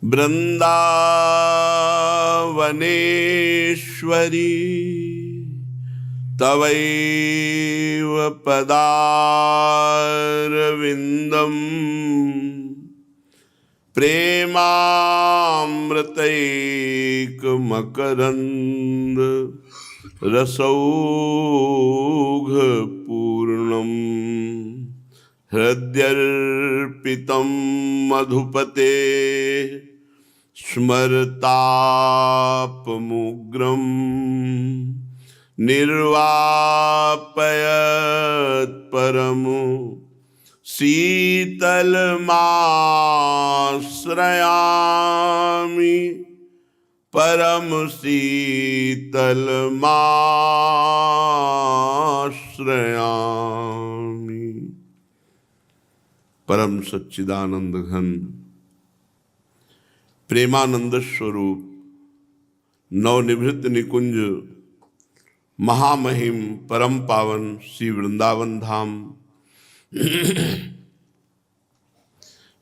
वृंदावनेश्वरी तवैव पदारविंदम प्रेमामृतैकमकरंद रसौघ पूर्णम हृद्यर्पितं मधुपते स्मरतापमुग्रं निर्वापयत् परमु शीतलमाश्रयामि परम शीतलमाश्रयामि। परम सच्चिदानंद घन प्रेमानंद स्वरूप नवनिभृत निकुंज महामहिम परम पावन श्री वृंदावन धाम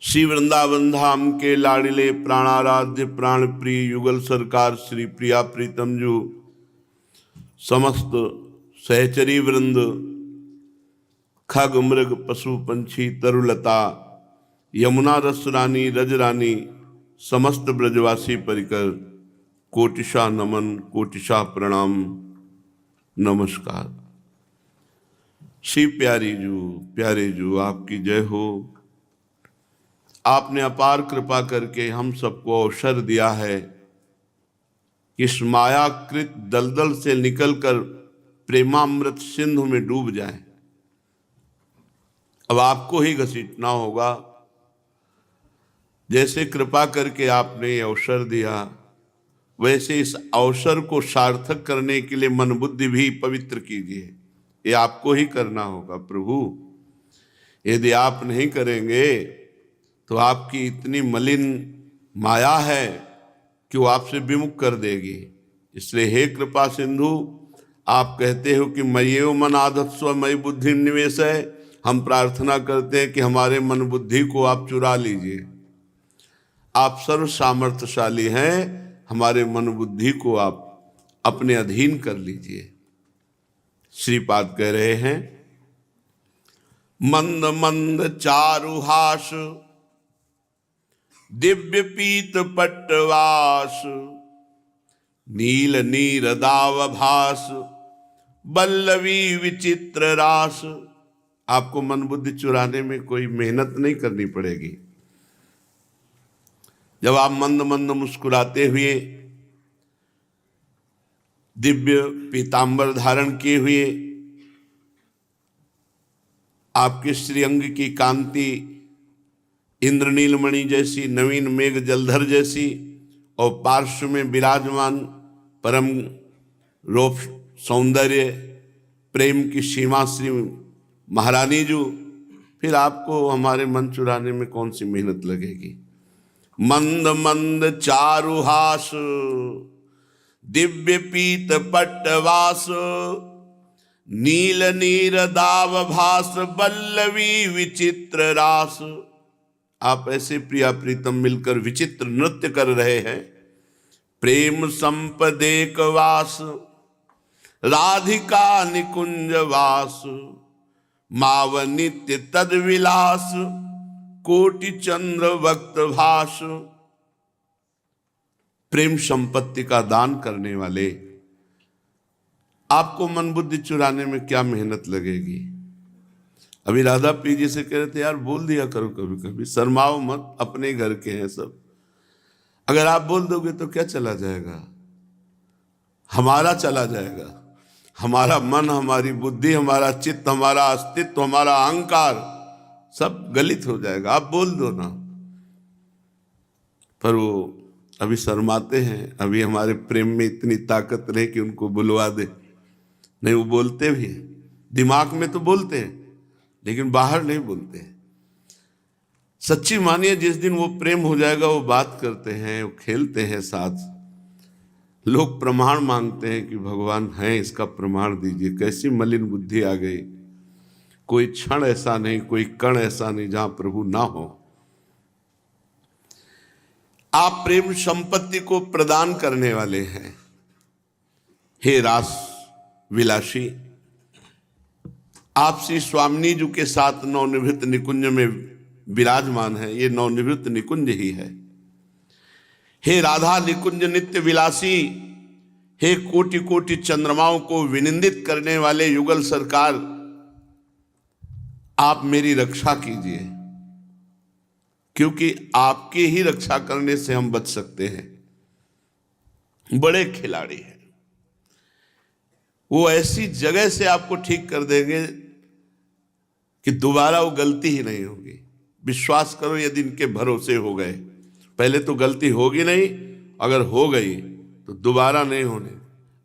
श्री वृंदावन धाम के लाडिले प्राणाराध्य प्राण प्रिय युगल सरकार श्री प्रिया प्रीतम जी, समस्त सहचरी वृंद, खग मृग पशु पंछी तरुलता यमुना रस रानी रज रानी, समस्त ब्रजवासी परिकर कोटिशा नमन कोटिशा प्रणाम नमस्कार। श्री प्यारे जू आपकी जय हो। आपने अपार कृपा करके हम सबको अवसर दिया है कि इस मायाकृत दलदल से निकलकर प्रेमामृत सिंधु में डूब जाए। अब आपको ही घसीटना होगा। जैसे कृपा करके आपने ये अवसर दिया, वैसे इस अवसर को सार्थक करने के लिए मन बुद्धि भी पवित्र कीजिए। ये आपको ही करना होगा प्रभु। यदि आप नहीं करेंगे तो आपकी इतनी मलिन माया है कि वो आपसे विमुख कर देगी। इसलिए हे कृपा सिंधु, आप कहते हो कि मय्येव मन आधत्स्व मयि बुद्धि निवेश है। हम प्रार्थना करते हैं कि हमारे मन बुद्धि को आप चुरा लीजिए। आप सर्व सामर्थ्यशाली हैं, हमारे मन बुद्धि को आप अपने अधीन कर लीजिए। श्रीपाद कह रहे हैं, मंद मंद चारुहास दिव्य पीत पट्टवास नील नीर दावभास बल्लवी विचित्र रास। आपको मन बुद्धि चुराने में कोई मेहनत नहीं करनी पड़ेगी। जब आप मंद मंद मुस्कुराते हुए दिव्य पीतांबर धारण किए हुए आपके श्रीअंग की कांति इंद्रनीलमणि जैसी, नवीन मेघ जलधर जैसी, और पार्श्व में विराजमान परम रूप सौंदर्य प्रेम की सीमा श्री महारानी जी, फिर आपको हमारे मन चुराने में कौन सी मेहनत लगेगी। मंद मंद चारुहास दिव्य पीत पट्टवास नील नीर दाव भास बल्लवी विचित्र रास। आप ऐसे प्रिया प्रीतम मिलकर विचित्र नृत्य कर रहे हैं। प्रेम संपदेक वास राधिका निकुंज वास माव नित्य तद विलास कोटि चंद्र वक्त भास। प्रेम संपत्ति का दान करने वाले, आपको मन बुद्धि चुराने में क्या मेहनत लगेगी। अभी राधा पी जी से कह रहे थे, यार बोल दिया करो कभी कभी, शर्माओ मत, अपने घर के हैं सब। अगर आप बोल दोगे तो क्या चला जाएगा, हमारा चला जाएगा। हमारा मन, हमारी बुद्धि, हमारा चित्त, हमारा अस्तित्व, हमारा अहंकार सब गलित हो जाएगा। आप बोल दो ना। पर वो अभी शर्माते हैं। अभी हमारे प्रेम में इतनी ताकत रहे कि उनको बुलवा दे। नहीं, वो बोलते भी हैं, दिमाग में तो बोलते हैं लेकिन बाहर नहीं बोलते। सच्ची मानिए, जिस दिन वो प्रेम हो जाएगा, वो बात करते हैं, वो खेलते हैं साथ। लोग प्रमाण मांगते हैं कि भगवान हैं, इसका प्रमाण दीजिए। कैसी मलिन बुद्धि आ गई। कोई क्षण ऐसा नहीं, कोई कण ऐसा नहीं जहां प्रभु ना हो। आप प्रेम संपत्ति को प्रदान करने वाले हैं। हे रास विलासी, आप श्री स्वामिनी जी के साथ नवनिवृत्त निकुंज में विराजमान है। ये नवनिवृत्त निकुंज ही है। हे राधा निकुंज नित्य विलासी, हे कोटि कोटि चंद्रमाओं को विनिंदित करने वाले युगल सरकार, आप मेरी रक्षा कीजिए, क्योंकि आपकी ही रक्षा करने से हम बच सकते हैं। बड़े खिलाड़ी हैं वो, ऐसी जगह से आपको ठीक कर देंगे कि दोबारा वो गलती ही नहीं होगी। विश्वास करो, यदि इनके भरोसे हो गए, पहले तो गलती होगी नहीं, अगर हो गई तो दोबारा नहीं होने,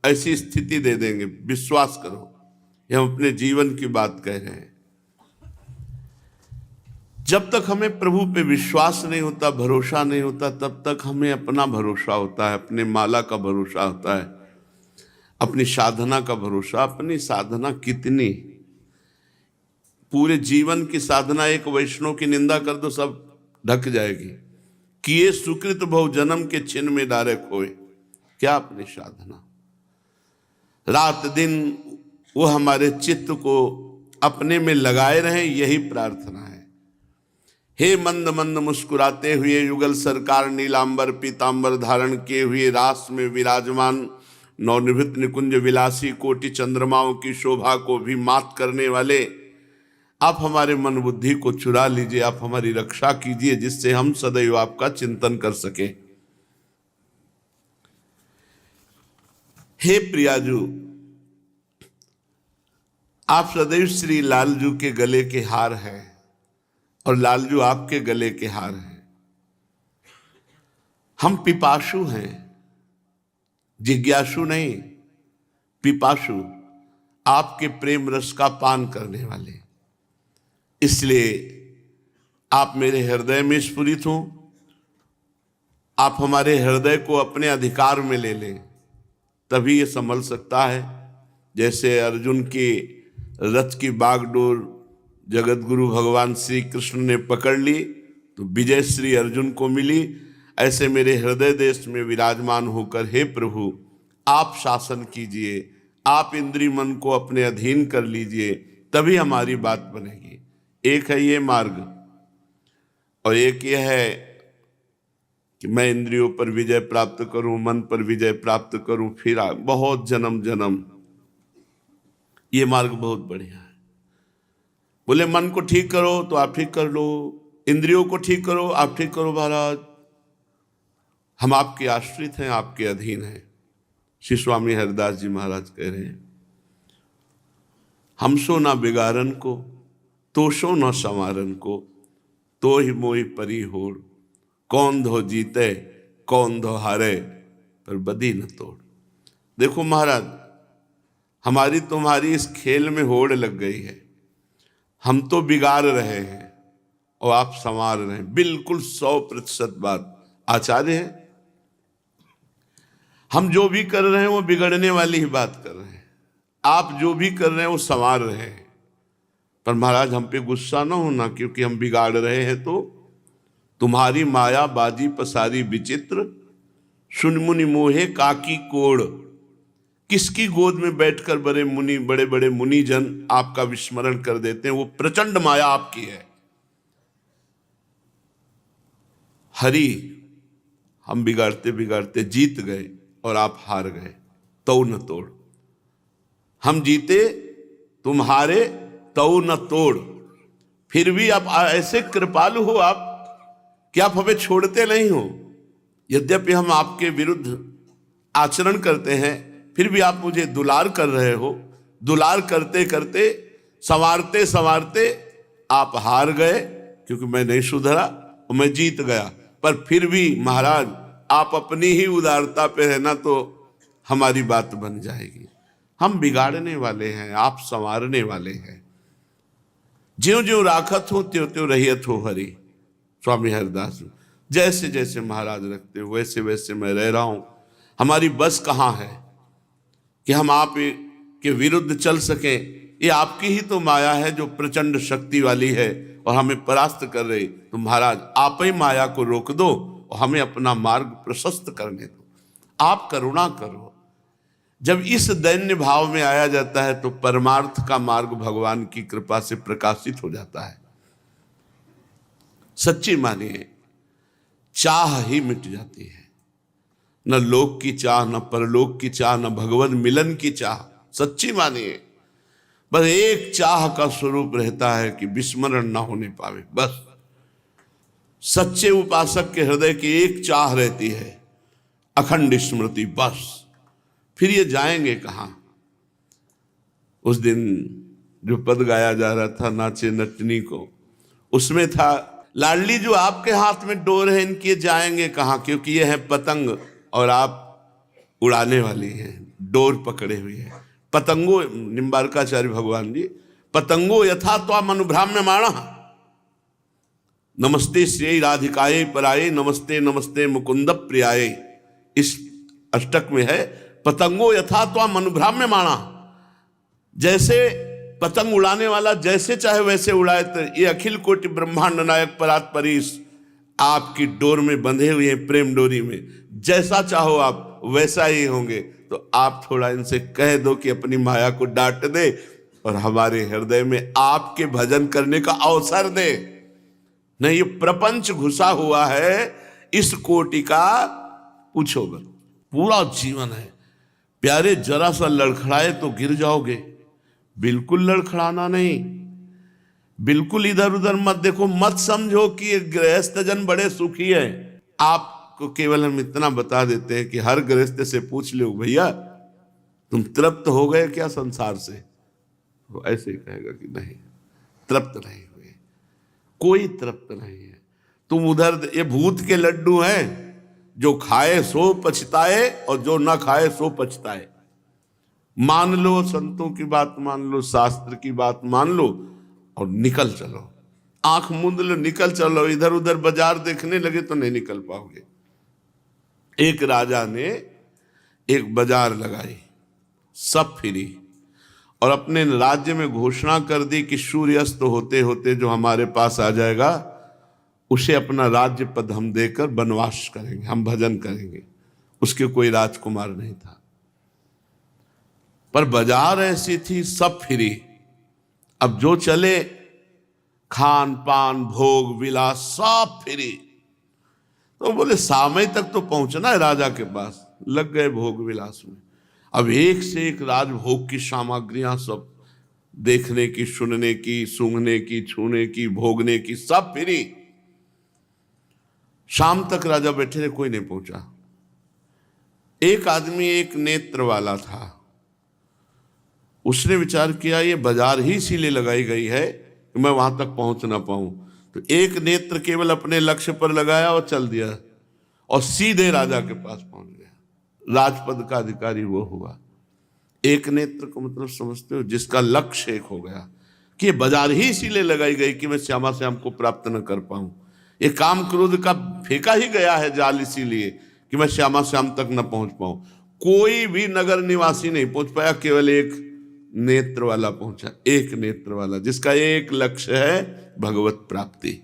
ऐसी स्थिति दे देंगे। विश्वास करो, ये हम अपने जीवन की बात कह रहे हैं। जब तक हमें प्रभु पे विश्वास नहीं होता, भरोसा नहीं होता, तब तक हमें अपना भरोसा होता है, अपने माला का भरोसा होता है, अपनी साधना का भरोसा। अपनी साधना कितनी, पूरे जीवन की साधना, एक वैष्णव की निंदा कर दो सब ढक जाएगी। किए सुकृत बहु जन्म के छिन्न में डारे खोए, क्या अपनी साधना। रात दिन वो हमारे चित्त को अपने में लगाए रहे, यही प्रार्थना है। हे मंद मंद मुस्कुराते हुए युगल सरकार, नीलांबर पीतांबर धारण किए हुए रास में विराजमान नवनिवृत्त निकुंज विलासी, कोटि चंद्रमाओं की शोभा को भी मात करने वाले, आप हमारे मन बुद्धि को चुरा लीजिए, आप हमारी रक्षा कीजिए, जिससे हम सदैव आपका चिंतन कर सके। हे प्रियाजू, आप सदैव श्री लालजू के गले के हार हैं और लालजू आपके गले के हार हैं। हम पिपासु हैं, जिज्ञासु नहीं, पिपासु, आपके प्रेम रस का पान करने वाले। इसलिए आप मेरे हृदय में स्फुरित हो, आप हमारे हृदय को अपने अधिकार में ले लें, तभी ये संभल सकता है। जैसे अर्जुन की रथ की बागडोर जगत गुरु भगवान श्री कृष्ण ने पकड़ ली तो विजय श्री अर्जुन को मिली, ऐसे मेरे हृदय देश में विराजमान होकर हे प्रभु आप शासन कीजिए, आप इंद्रिय मन को अपने अधीन कर लीजिए, तभी हमारी बात बनेगी। एक है ये मार्ग और एक यह है कि मैं इंद्रियों पर विजय प्राप्त करूं, मन पर विजय प्राप्त करूं, फिर बहुत जन्म जन्म। ये मार्ग बहुत बढ़िया है। बोले मन को ठीक करो तो आप ठीक कर लो, इंद्रियों को ठीक करो आप ठीक करो महाराज, हम आपके आश्रित हैं, आपके अधीन हैं। श्री स्वामी हरिदास जी महाराज कह रहे हैं, हमसो ना बिगारन को, तोषो न संवारन को, तो ही मोहि परी होड़, कौन धो जीते कौन धो हारे, पर बदी न तोड़। देखो महाराज, हमारी तुम्हारी इस खेल में होड़ लग गई है, हम तो बिगाड़ रहे हैं और आप संवार रहे हैं। बिल्कुल 100% बात आचार्य है। हम जो भी कर रहे हैं वो बिगड़ने वाली ही बात कर रहे हैं, आप जो भी कर रहे हैं वो संवार रहे हैं। पर महाराज हम पे गुस्सा ना होना, क्योंकि हम बिगाड़ रहे हैं तो तुम्हारी माया बाजी पसारी विचित्र, सुन मुनि मोहे काकी कोड़। किसकी गोद में बैठकर बड़े बड़े मुनिजन आपका विस्मरण कर देते हैं, वो प्रचंड माया आपकी है। हरि, हम बिगाड़ते बिगाड़ते जीत गए और आप हार गए, तो न तोड़। हम जीते तुम हारे, तो न तोड़। फिर भी आप ऐसे कृपालु हो आप कि आप हमें छोड़ते नहीं हो। यद्यपि हम आपके विरुद्ध आचरण करते हैं, फिर भी आप मुझे दुलार कर रहे हो। दुलार करते करते संवारते संवारते आप हार गए, क्योंकि मैं नहीं सुधरा और मैं जीत गया। पर फिर भी महाराज आप अपनी ही उदारता पे रहना तो हमारी बात बन जाएगी। हम बिगाड़ने वाले हैं, आप संवारने वाले हैं। ज्यों ज्यों राखत हो त्यों त्यों रहियत हो हरि। स्वामी हरिदास, जैसे जैसे महाराज रखते हो वैसे वैसे मैं रह रहा हूं। हमारी बस कहाँ है कि हम आप के विरुद्ध चल सकें। ये आपकी ही तो माया है जो प्रचंड शक्ति वाली है और हमें परास्त कर रही। तो महाराज आप ही माया को रोक दो हमें अपना मार्ग प्रशस्त करने दो, आप करुणा करो। जब इस दैन्य भाव में आया जाता है तो परमार्थ का मार्ग भगवान की कृपा से प्रकाशित हो जाता है। सच्ची मानिए, चाह ही मिट जाती है, न लोक की चाह, न परलोक की चाह, न भगवत मिलन की चाह। सच्ची मानिए, बस एक चाह का स्वरूप रहता है कि विस्मरण ना होने पावे। बस सच्चे उपासक के हृदय की एक चाह रहती है, अखंड स्मृति। बस फिर ये जाएंगे कहां? उस दिन जो पद गाया जा रहा था, नाचे नचनी को, उसमें था, लाडली जो आपके हाथ में डोर है, इनके जाएंगे कहां? क्योंकि ये है पतंग और आप उड़ाने वाली हैं, डोर पकड़े हुए हैं। पतंगो, निम्बारकाचार्य भगवान जी, पतंगो यथा त्वाम अनुभ्राम्यमाणः, नमस्ते श्री राधिकाये पराये, नमस्ते नमस्ते मुकुंद प्रियाये। इस अष्टक में है, पतंगो यथा त्वाम अनुभ्राम्यमाणः, जैसे पतंग उड़ाने वाला जैसे चाहे वैसे उड़ाए, तो ये अखिल कोटि ब्रह्मांड नायक परात परीश आपकी डोर में बंधे हुए हैं, प्रेम डोरी में, जैसा चाहो आप वैसा ही होंगे। तो आप थोड़ा इनसे कह दो कि अपनी माया को डांट दे और हमारे हृदय में आपके भजन करने का अवसर दे। नहीं, ये प्रपंच घुसा हुआ है इस कोटि का, पूछो मत, पूरा जीवन है। प्यारे, जरा सा लड़खड़ाए तो गिर जाओगे, बिल्कुल लड़खड़ाना नहीं, बिल्कुल इधर उधर मत देखो, मत समझो कि गृहस्थ जन बड़े सुखी है। आपको केवल हम इतना बता देते हैं कि हर गृहस्थ से पूछ लो, भैया तुम तृप्त हो गए क्या संसार से? वो ऐसे ही कहेगा कि नहीं, तृप्त नहीं हुए, कोई तृप्त नहीं है। तुम उधर, ये भूत के लड्डू हैं, जो खाए सो पछताए और जो ना खाए सो पछताए। मान लो, संतों की बात मान लो, शास्त्र की बात मान लो और निकल चलो, आंख मूंद लो, निकल चलो। इधर उधर बाजार देखने लगे तो नहीं निकल पाओगे। एक राजा ने एक बाजार लगाई, सब फ्री, और अपने राज्य में घोषणा कर दी कि सूर्यास्त होते होते जो हमारे पास आ जाएगा उसे अपना राज्य पद हम देकर वनवास करेंगे, हम भजन करेंगे। उसके कोई राजकुमार नहीं था, पर बाजार ऐसी थी, सब फ्री। अब जो चले, खान पान भोग विलास सब फ्री। तो बोले सामय तक तो पहुंचना है राजा के पास, लग गए भोग विलास में। अब एक से एक राजभोग की सामग्रियां, सब देखने की, सुनने की, सूंघने की, छूने की, भोगने की, सब फ्री। शाम तक राजा बैठे रहे, कोई नहीं पहुंचा। एक आदमी, एक नेत्र वाला था, उसने विचार किया ये बाजार ही इसीलिए लगाई गई है कि मैं वहां तक पहुंच ना पाऊं। तो एक नेत्र केवल अपने लक्ष्य पर लगाया और चल दिया, और सीधे राजा के पास पहुंच गया। राजपद का अधिकारी वो हुआ। एक नेत्र को मतलब समझते हो, जिसका लक्ष्य एक हो गया कि बाजार ही इसीलिए लगाई गई कि मैं श्यामा श्याम को प्राप्त न कर पाऊं। ये काम क्रोध का फेंका ही गया है जाल इसीलिए कि मैं श्यामा श्याम तक न पहुंच पाऊं। कोई भी नगर निवासी नहीं पहुंच पाया, केवल एक नेत्र वाला पहुंचा। एक नेत्र वाला जिसका एक लक्ष्य है भगवत प्राप्ति।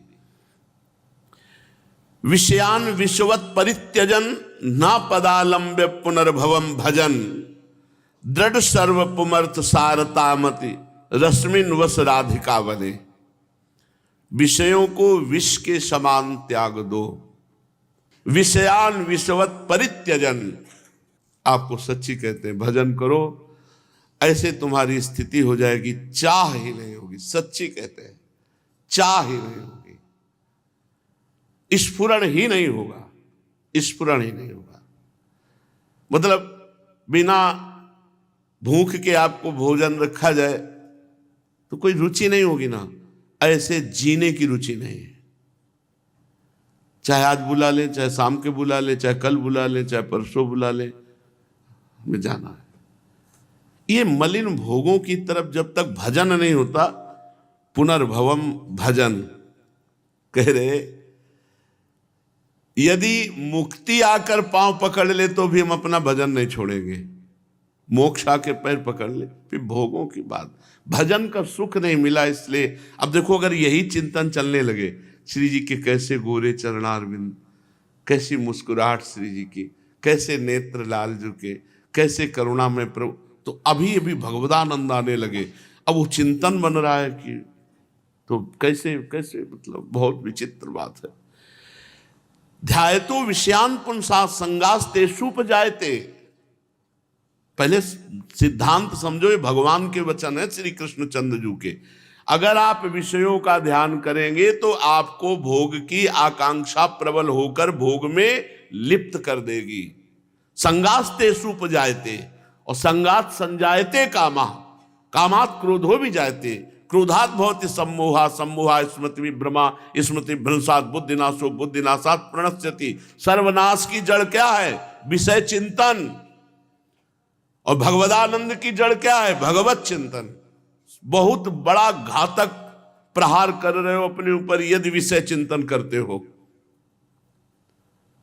विषयान विश्ववत परित्यजन न पदालंब्य पुनर्भवम भजन, दृढ़ सर्व पुमर्थ सारतामति रश्मिन वस राधिका बने। विषयों को विष के समान त्याग दो। विषयान विश्ववत परित्यजन, आपको सच्ची कहते हैं, भजन करो, ऐसे तुम्हारी स्थिति हो जाएगी, चाह ही नहीं होगी। सच्ची कहते हैं, चाह ही नहीं होगी, स्फुरण ही नहीं होगा, स्फुरण ही नहीं होगा। मतलब बिना भूख के आपको भोजन रखा जाए तो कोई रुचि नहीं होगी ना, ऐसे जीने की रुचि नहीं है। चाहे आज बुला ले, चाहे शाम के बुला ले, चाहे कल बुला ले, चाहे परसों बुला ले, हमें जाना है। ये मलिन भोगों की तरफ जब तक भजन नहीं होता, पुनर्भवम भजन कह रहे, यदि मुक्ति आकर पांव पकड़ ले तो भी हम अपना भजन नहीं छोड़ेंगे। मोक्ष आके पैर पकड़ ले, फिर भोगों की बात, भजन का सुख नहीं मिला। इसलिए अब देखो, अगर यही चिंतन चलने लगे, श्री जी के कैसे गोरे चरणारविंद, कैसी मुस्कुराहट श्री जी की, कैसे नेत्र लाल जी के, कैसे करुणा में प्रभु। तो अभी अभी भगवदानंद आने लगे, अब वो चिंतन बन रहा है कि तो कैसे कैसे, मतलब बहुत विचित्र बात है। ध्यायतो विषयान पुंसा संगास्ते सुपजायते। पहले सिद्धांत समझो, ये भगवान के वचन है श्री कृष्ण चंद्र जी के। अगर आप विषयों का ध्यान करेंगे तो आपको भोग की आकांक्षा प्रबल होकर भोग में लिप्त कर देगी। संगास्ते सुपजायते, और संगात संजायते कामा, कामात क्रोधो भी जायते, क्रोधात भवति सम्मोहा, सम्मोहा स्मृति विभ्रमा, स्मृति भ्रंशात बुद्धिनाशो, बुद्धिनाशात प्रणश्यति। सर्वनाश की जड़ क्या है? विषय चिंतन। और भगवदानंद की जड़ क्या है? भगवत चिंतन। बहुत बड़ा घातक प्रहार कर रहे हो अपने ऊपर यदि विषय चिंतन करते हो।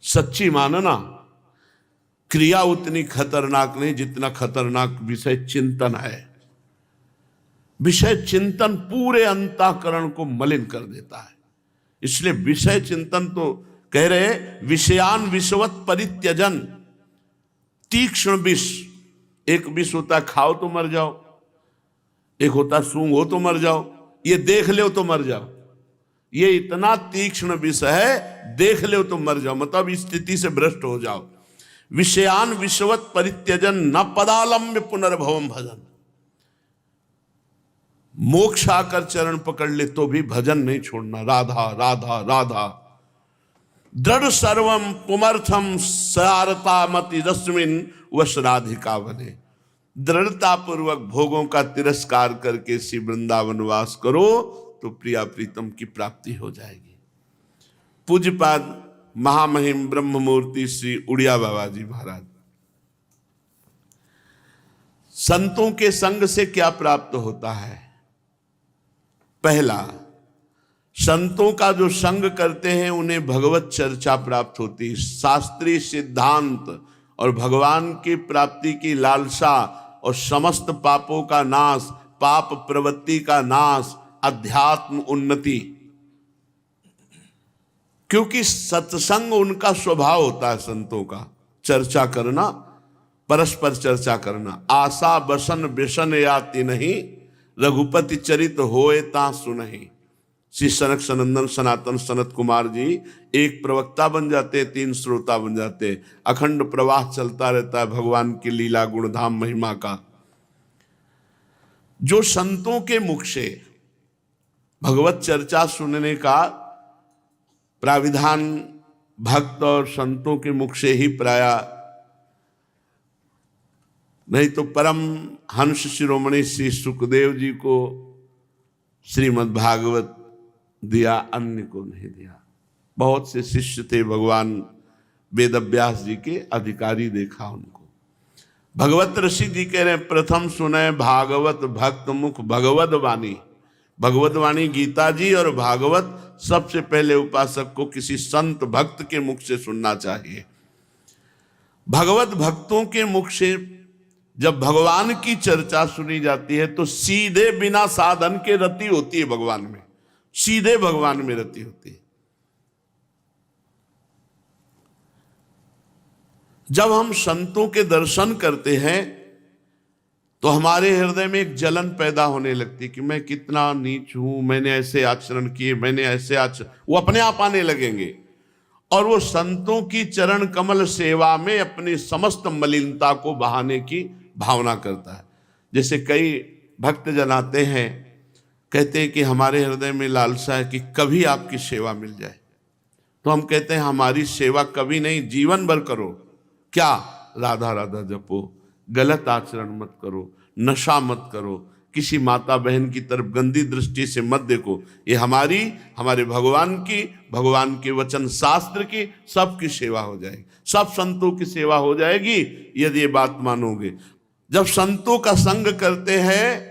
सच्ची मानना, क्रिया उतनी खतरनाक नहीं जितना खतरनाक विषय चिंतन है। विषय चिंतन पूरे अंतःकरण को मलिन कर देता है। इसलिए विषय चिंतन तो कह रहे विषयान विषवत परित्यजन। तीक्ष्ण विष, एक विष होता है खाओ तो मर जाओ, एक होता सूंघ हो तो मर जाओ, ये देख ले तो मर जाओ। ये इतना तीक्ष्ण विष है, देख ले तो मर जाओ, मतलब इस स्थिति से भ्रष्ट हो जाओ। विषयान विषवत परित्यजन न पदालम्ब्य पुनर्भवम भजन। मोक्ष आकर चरण पकड़ ले तो भी भजन नहीं छोड़ना। राधा राधा राधा। दृढ़ सर्वम पुमर्थम सारता मति रश्मिन वश राधिका बने। दृढ़ता पूर्वक भोगों का तिरस्कार करके श्री वृंदावन वास करो तो प्रिया प्रीतम की प्राप्ति हो जाएगी। पूज्यपाद महामहिम ब्रह्म मूर्ति श्री उड़िया बाबा जी महाराज। संतों के संग से क्या प्राप्त होता है? पहला, संतों का जो संग करते हैं उन्हें भगवत चर्चा प्राप्त होती, शास्त्रीय सिद्धांत और भगवान की प्राप्ति की लालसा और समस्त पापों का नाश, पाप प्रवृत्ति का नाश, अध्यात्म उन्नति। क्योंकि सत्संग उनका स्वभाव होता है संतों का, चर्चा करना, परस्पर चर्चा करना। आशा बसन व्यसन याति नहीं, रघुपति चरित होए ता सुनहि। श्री सनक सनंदन सनातन सनत कुमार जी एक प्रवक्ता बन जाते, 3 श्रोता बन जाते। अखंड प्रवाह चलता रहता है भगवान की लीला गुणधाम महिमा का। जो संतों के मुख से भगवत चर्चा सुनने का प्राविधान भक्त और संतों के मुख से ही प्राय, नहीं तो परम हंस शिरोमणि श्री सुखदेव जी को श्रीमद् भागवत दिया, अन्य को नहीं दिया। बहुत से शिष्य थे भगवान वेदव्यास जी के, अधिकारी देखा उनको। भगवत ऋषि जी कह रहे हैं प्रथम सुने भागवत भक्त मुख भगवत वाणी। भगवत वाणी गीता जी और भागवत सबसे पहले उपासक को किसी संत भक्त के मुख से सुनना चाहिए। भगवत भक्तों के मुख से जब भगवान की चर्चा सुनी जाती है तो सीधे बिना साधन के रति होती है भगवान में, सीधे भगवान में रति होती है। जब हम संतों के दर्शन करते हैं तो हमारे हृदय में एक जलन पैदा होने लगती है कि मैं कितना नीच हूं, मैंने ऐसे आचरण किए, मैंने ऐसे आचरण, वो अपने आप आने लगेंगे। और वो संतों की चरण कमल सेवा में अपनी समस्त मलिनता को बहाने की भावना करता है। जैसे कई भक्त जन आते हैं, कहते हैं कि हमारे हृदय में लालसा है कि कभी आपकी सेवा मिल जाए। तो हम कहते हैं हमारी सेवा कभी नहीं, जीवन भर करो। क्या? राधा राधा जपो, गलत आचरण मत करो, नशा मत करो, किसी माता बहन की तरफ गंदी दृष्टि से मत देखो। ये हमारे भगवान की, भगवान के वचन शास्त्र की सबकी सेवा हो जाएगी, सब संतों की सेवा हो जाएगी यदि ये बात मानोगे। जब संतों का संग करते हैं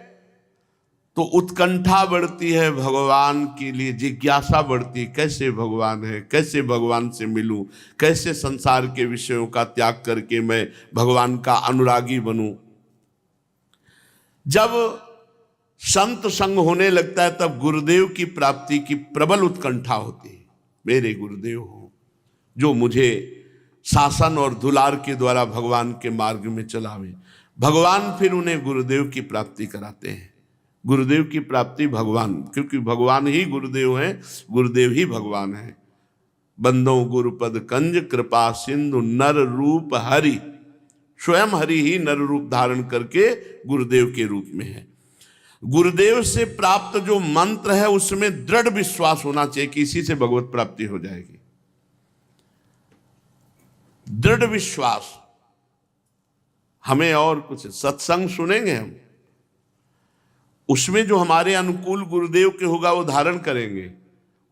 तो उत्कंठा बढ़ती है, भगवान के लिए जिज्ञासा बढ़ती, कैसे भगवान है, कैसे भगवान से मिलूं, कैसे संसार के विषयों का त्याग करके मैं भगवान का अनुरागी बनूं। जब संत संग होने लगता है तब गुरुदेव की प्राप्ति की प्रबल उत्कंठा होती है। मेरे गुरुदेव हो, जो मुझे शासन और दुलार के द्वारा भगवान के मार्ग में चलावे। भगवान फिर उन्हें गुरुदेव की प्राप्ति कराते हैं। गुरुदेव की प्राप्ति भगवान, क्योंकि भगवान ही गुरुदेव हैं, गुरुदेव ही भगवान है। बंदो गुरुपद कंज कृपा सिंधु नर रूप हरि, स्वयं हरि ही नर रूप धारण करके गुरुदेव के रूप में है। गुरुदेव से प्राप्त जो मंत्र है उसमें दृढ़ विश्वास होना चाहिए कि इसी से भगवत प्राप्ति हो जाएगी। दृढ़ विश्वास हमें, और कुछ सत्संग सुनेंगे हम, उसमें जो हमारे अनुकूल गुरुदेव के होगा वो धारण करेंगे।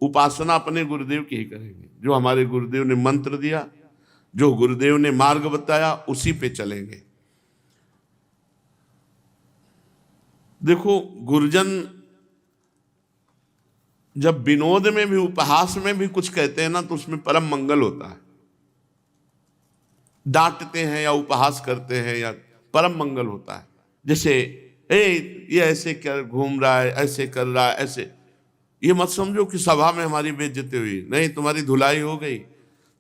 उपासना अपने गुरुदेव की ही करेंगे। जो हमारे गुरुदेव ने मंत्र दिया, जो गुरुदेव ने मार्ग बताया, उसी पे चलेंगे। देखो, गुरुजन जब विनोद में भी, उपहास में भी कुछ कहते हैं ना, तो उसमें परम मंगल होता है। डांटते हैं या उपहास करते हैं या परम मंगल होता है। जैसे ये ऐसे क्या घूम रहा है, ऐसे कर रहा है, ऐसे, ये मत समझो कि सभा में हमारी बेइज्जती हुई, नहीं, तुम्हारी धुलाई हो गई।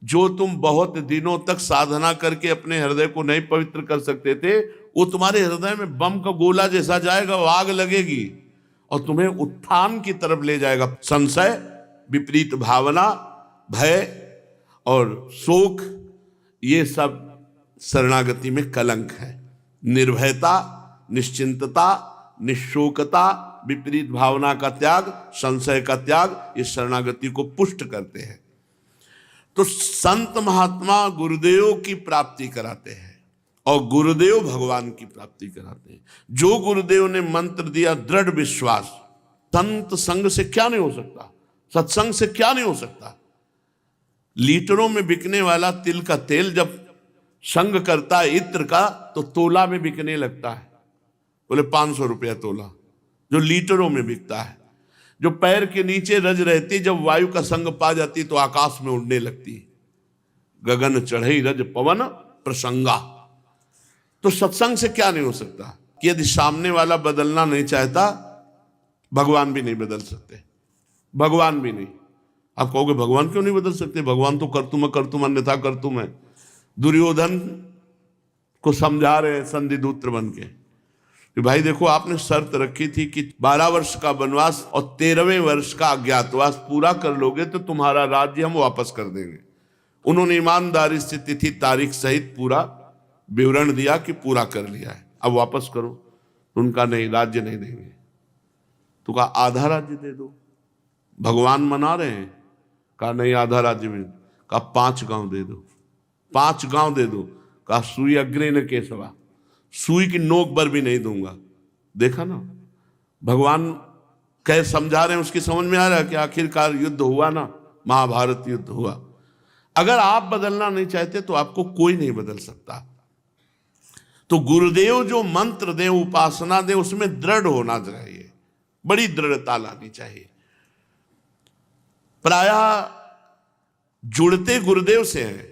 जो तुम बहुत दिनों तक साधना करके अपने हृदय को नहीं पवित्र कर सकते थे, वो तुम्हारे हृदय में बम का गोला जैसा जाएगा, वो आग लगेगी और तुम्हें उत्थान की तरफ ले जाएगा। संशय, विपरीत भावना, भय और शोक, ये सब शरणागति में कलंक है। निर्भयता, निश्चिंतता, निशोकता, विपरीत भावना का त्याग, संशय का त्याग, ये शरणागति को पुष्ट करते हैं। तो संत महात्मा गुरुदेव की प्राप्ति कराते हैं और गुरुदेव भगवान की प्राप्ति कराते हैं। जो गुरुदेव ने मंत्र दिया, दृढ़ विश्वास, संत संग से क्या नहीं हो सकता, सत्संग से क्या नहीं हो सकता। लीटरों में बिकने वाला तिल का तेल जब संग करता है इत्र का, तो तोला में बिकने लगता है। बोले 500 रुपया तोला, जो लीटरों में बिकता है। जो पैर के नीचे रज रहती, जब वायु का संग पा जाती तो आकाश में उड़ने लगती। गगन चढ़ई रज पवन प्रसंगा। तो सत्संग से क्या नहीं हो सकता कि यदि सामने वाला बदलना नहीं चाहता, भगवान भी नहीं बदल सकते। भगवान भी नहीं। आप कहोगे भगवान क्यों नहीं बदल सकते? भगवान तो कर्तुम अन्यथा कर्तुम है। दुर्योधन को समझा रहे हैं संधिदूत्र बन के कि भाई देखो, आपने शर्त रखी थी कि 12 वर्ष का वनवास और 13वें वर्ष का अज्ञातवास पूरा कर लोगे तो तुम्हारा राज्य हम वापस कर देंगे। उन्होंने ईमानदारी से तिथि तारीख सहित पूरा विवरण दिया कि पूरा कर लिया है, अब वापस करो। उनका नहीं, राज्य नहीं देंगे। तो कहा आधा राज्य दे दो। भगवान मना रहे हैं। कहा नहीं, आधा राज्य में। कहा 5 गांव दे दो, 5 गांव दे दो। कहा सुई अग्रे न केसवा, सुई की नोक पर भी नहीं दूंगा। देखा ना, भगवान कह समझा रहे हैं, उसकी समझ में आ रहा है कि आखिरकार युद्ध हुआ ना, महाभारत युद्ध हुआ। अगर आप बदलना नहीं चाहते तो आपको कोई नहीं बदल सकता। तो गुरुदेव जो मंत्र दे, उपासना दे, उसमें दृढ़ होना चाहिए, बड़ी दृढ़ता लानी चाहिए। प्रायः जुड़ते गुरुदेव से हैं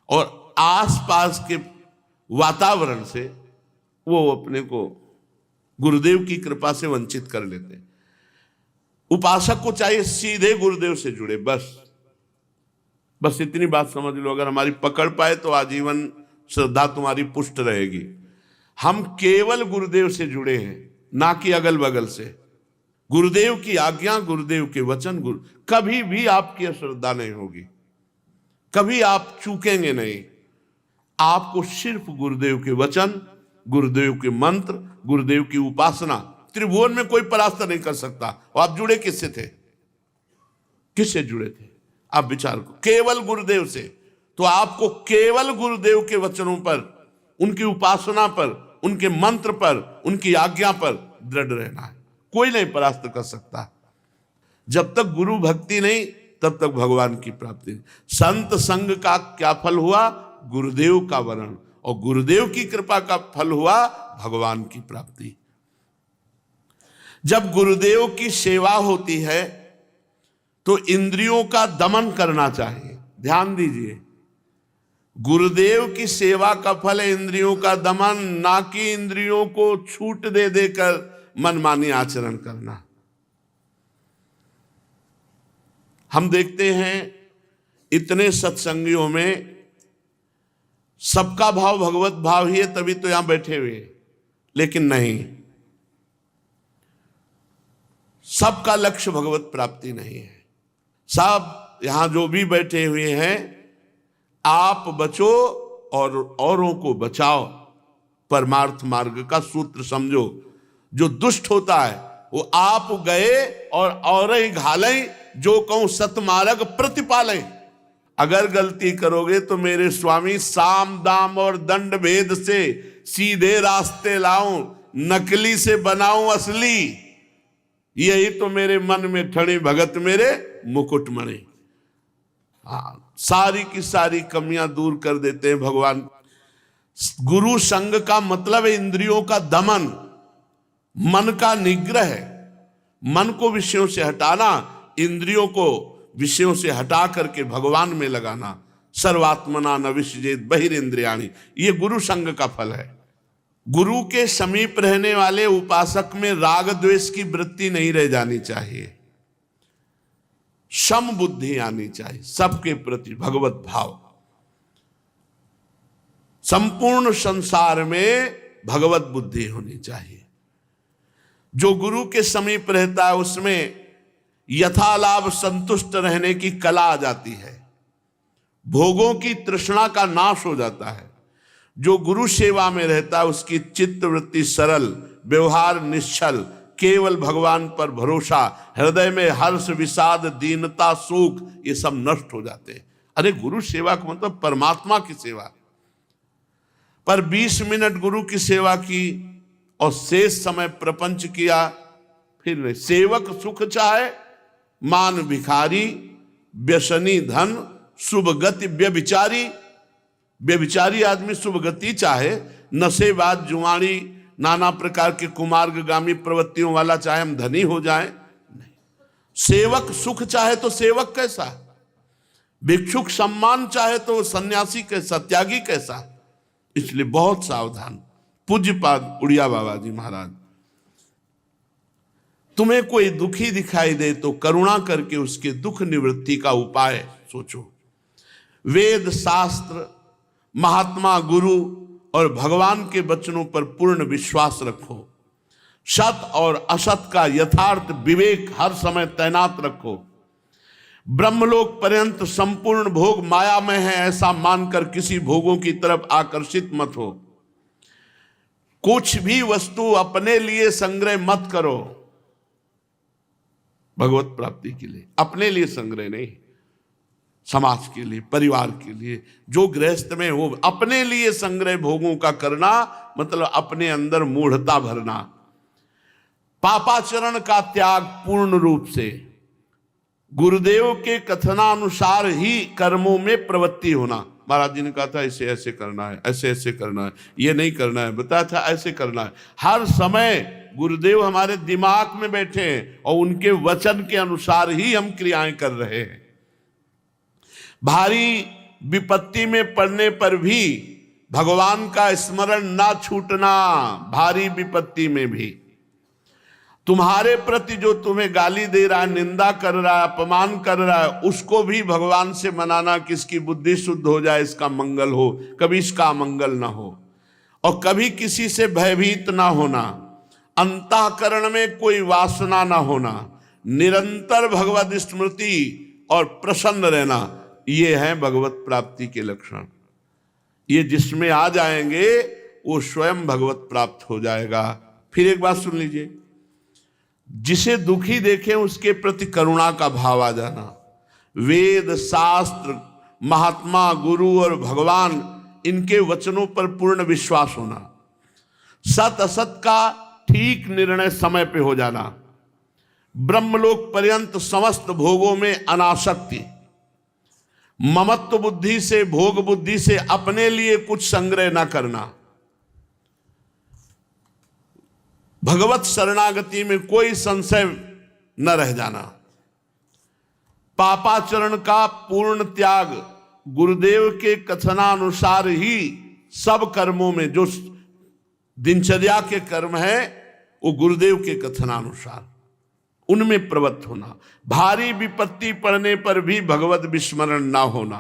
और आसपास के वातावरण से वो अपने को गुरुदेव की कृपा से वंचित कर लेते हैं। उपासक को चाहिए सीधे गुरुदेव से जुड़े, बस इतनी बात समझ लो। अगर हमारी पकड़ पाए तो आजीवन श्रद्धा तुम्हारी पुष्ट रहेगी। हम केवल गुरुदेव से जुड़े हैं, ना कि अगल बगल से। गुरुदेव की आज्ञा, गुरुदेव के वचन, कभी भी आपकी अश्रद्धा नहीं होगी, कभी आप चूकेंगे नहीं। आपको सिर्फ गुरुदेव के वचन, गुरुदेव के मंत्र, गुरुदेव की उपासना, त्रिभुवन में कोई परास्त नहीं कर सकता। और आप जुड़े किससे थे? किससे जुड़े थे? आप विचार करो। केवल गुरुदेव से। तो आपको केवल गुरुदेव के वचनों पर, उनकी उपासना पर, उनके मंत्र पर, उनकी आज्ञा पर दृढ़ रहना है। कोई नहीं परास्त कर सकता। जब तक गुरु भक्ति नहीं, तब तक भगवान की प्राप्ति नहीं। संत संग का क्या फल हुआ? गुरुदेव का वरण। और गुरुदेव की कृपा का फल हुआ भगवान की प्राप्ति। जब गुरुदेव की सेवा होती है तो इंद्रियों का दमन करना चाहिए। ध्यान दीजिए, गुरुदेव की सेवा का फल है इंद्रियों का दमन, ना कि इंद्रियों को छूट दे देकर मनमानी आचरण करना। हम देखते हैं इतने सत्संगियों में सबका भाव भगवत भाव ही है, तभी तो यहां बैठे हुए। लेकिन नहीं, सबका लक्ष्य भगवत प्राप्ति नहीं है। सब यहां जो भी बैठे हुए हैं, आप बचो और औरों को बचाओ, परमार्थ मार्ग का सूत्र समझो। जो दुष्ट होता है वो आप गए और ही घालें, जो कहूं सतमार्ग प्रतिपालें। अगर गलती करोगे तो मेरे स्वामी साम दाम और दंड भेद से सीधे रास्ते लाऊं, नकली से बनाऊं असली। यही तो मेरे मन में ठणी भगत मेरे मुकुटमणि। सारी की सारी कमियां दूर कर देते हैं भगवान। गुरु संग का मतलब है इंद्रियों का दमन, मन का निग्रह, मन को विषयों से हटाना, इंद्रियों को विषयों से हटा करके भगवान में लगाना। सर्वात्मना न विसजेत बहिरेंद्रियाणि, ये गुरु संग का फल है। गुरु के समीप रहने वाले उपासक में राग द्वेष की वृत्ति नहीं रह जानी चाहिए, सम बुद्धि आनी चाहिए, सबके प्रति भगवत भाव। संपूर्ण संसार में भगवत बुद्धि होनी चाहिए। जो गुरु के समीप रहता है उसमें यथालाभ संतुष्ट रहने की कला आ जाती है, भोगों की तृष्णा का नाश हो जाता है। जो गुरु सेवा में रहता है उसकी चित्त वृत्ति सरल, व्यवहार निश्चल, केवल भगवान पर भरोसा, हृदय में हर्ष विषाद दीनता सुख ये सब नष्ट हो जाते हैं। अरे गुरु सेवा का मतलब परमात्मा की सेवा। पर 20 मिनट गुरु की सेवा की और शेष समय प्रपंच किया, फिर नहीं। सेवक सुख चाहे मान भिखारी, व्यसनी धन शुभ गति व्यभिचारी। व्यभिचारी आदमी शुभ गति चाहे, नशेबाज जुआड़ी नाना प्रकार के कुमार्गामी प्रवृत्तियों वाला चाहे हम धनी हो जाएं, नहीं। सेवक सुख चाहे तो सेवक कैसा, भिक्षुक सम्मान चाहे तो सन्यासी कैसा, त्यागी कैसा। इसलिए बहुत सावधान। पूज्यपाद उड़िया बाबा जी महाराज, तुम्हें कोई दुखी दिखाई दे तो करुणा करके उसके दुख निवृत्ति का उपाय सोचो। वेद शास्त्र, महात्मा गुरु और भगवान के वचनों पर पूर्ण विश्वास रखो। सत और असत का यथार्थ विवेक हर समय तैनात रखो। ब्रह्मलोक पर्यंत संपूर्ण भोग माया में है ऐसा मानकर किसी भोगों की तरफ आकर्षित मत हो। कुछ भी वस्तु अपने लिए संग्रह मत करो, भगवत प्राप्ति के लिए अपने लिए संग्रह नहीं, समाज के लिए, परिवार के लिए। जो गृहस्थ में हो अपने लिए संग्रह भोगों का करना मतलब अपने अंदर मूढ़ता भरना। पापाचरण का त्याग पूर्ण रूप से, गुरुदेव के कथनानुसार ही कर्मों में प्रवृत्ति होना। महाराज जी ने कहा था ऐसे ऐसे करना है, ऐसे ऐसे करना है, ये नहीं करना है, बताया था ऐसे करना है। हर समय गुरुदेव हमारे दिमाग में बैठे हैं और उनके वचन के अनुसार ही हम क्रियाएं कर रहे हैं। भारी विपत्ति में पड़ने पर भी भगवान का स्मरण ना छूटना। भारी विपत्ति में भी तुम्हारे प्रति जो तुम्हें गाली दे रहा है, निंदा कर रहा है, अपमान कर रहा है, उसको भी भगवान से मनाना कि इसकी बुद्धि शुद्ध हो जाए, इसका मंगल हो, कभी इसका अमंगल ना हो। और कभी किसी से भयभीत ना होना, अंतःकरण में कोई वासना ना होना, निरंतर भगवत स्मृति और प्रसन्न रहना, ये है भगवत प्राप्ति के लक्षण। ये जिसमें आ जाएंगे वो स्वयं भगवत प्राप्त हो जाएगा। फिर एक बात सुन लीजिए, जिसे दुखी देखें उसके प्रति करुणा का भाव आ जाना। वेद शास्त्र, महात्मा गुरु और भगवान, इनके वचनों पर पूर्ण विश्वास होना। सत असत का ठीक निर्णय समय पे हो जाना। ब्रह्मलोक पर्यंत समस्त भोगों में अनासक्ति। ममत्व बुद्धि से, भोग बुद्धि से अपने लिए कुछ संग्रह न करना। भगवत शरणागति में कोई संशय न रह जाना। पापाचरण का पूर्ण त्याग, गुरुदेव के कथनानुसार ही सब कर्मों में, जो दिनचर्या के कर्म है वो गुरुदेव के कथनानुसार उनमें प्रवृत्त होना, भारी विपत्ति पड़ने पर भी भगवत विस्मरण ना होना,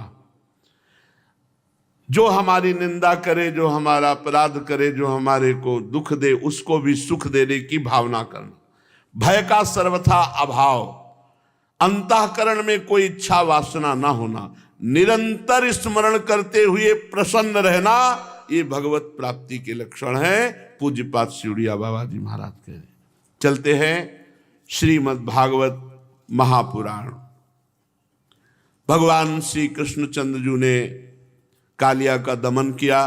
जो हमारी निंदा करे, जो हमारा अपराध करे, जो हमारे को दुख दे, उसको भी सुख देने की भावना करना, भय का सर्वथा अभाव, अंतःकरण में कोई इच्छा वासना ना होना, निरंतर स्मरण करते हुए प्रसन्न रहना, ये भगवत प्राप्ति के लक्षण है। पूज्यपाद सिउड़िया बाबा जी महाराज कह रहे। चलते हैं श्रीमद् भागवत महापुराण। भगवान श्री कृष्णचंद्र जी ने कालिया का दमन किया,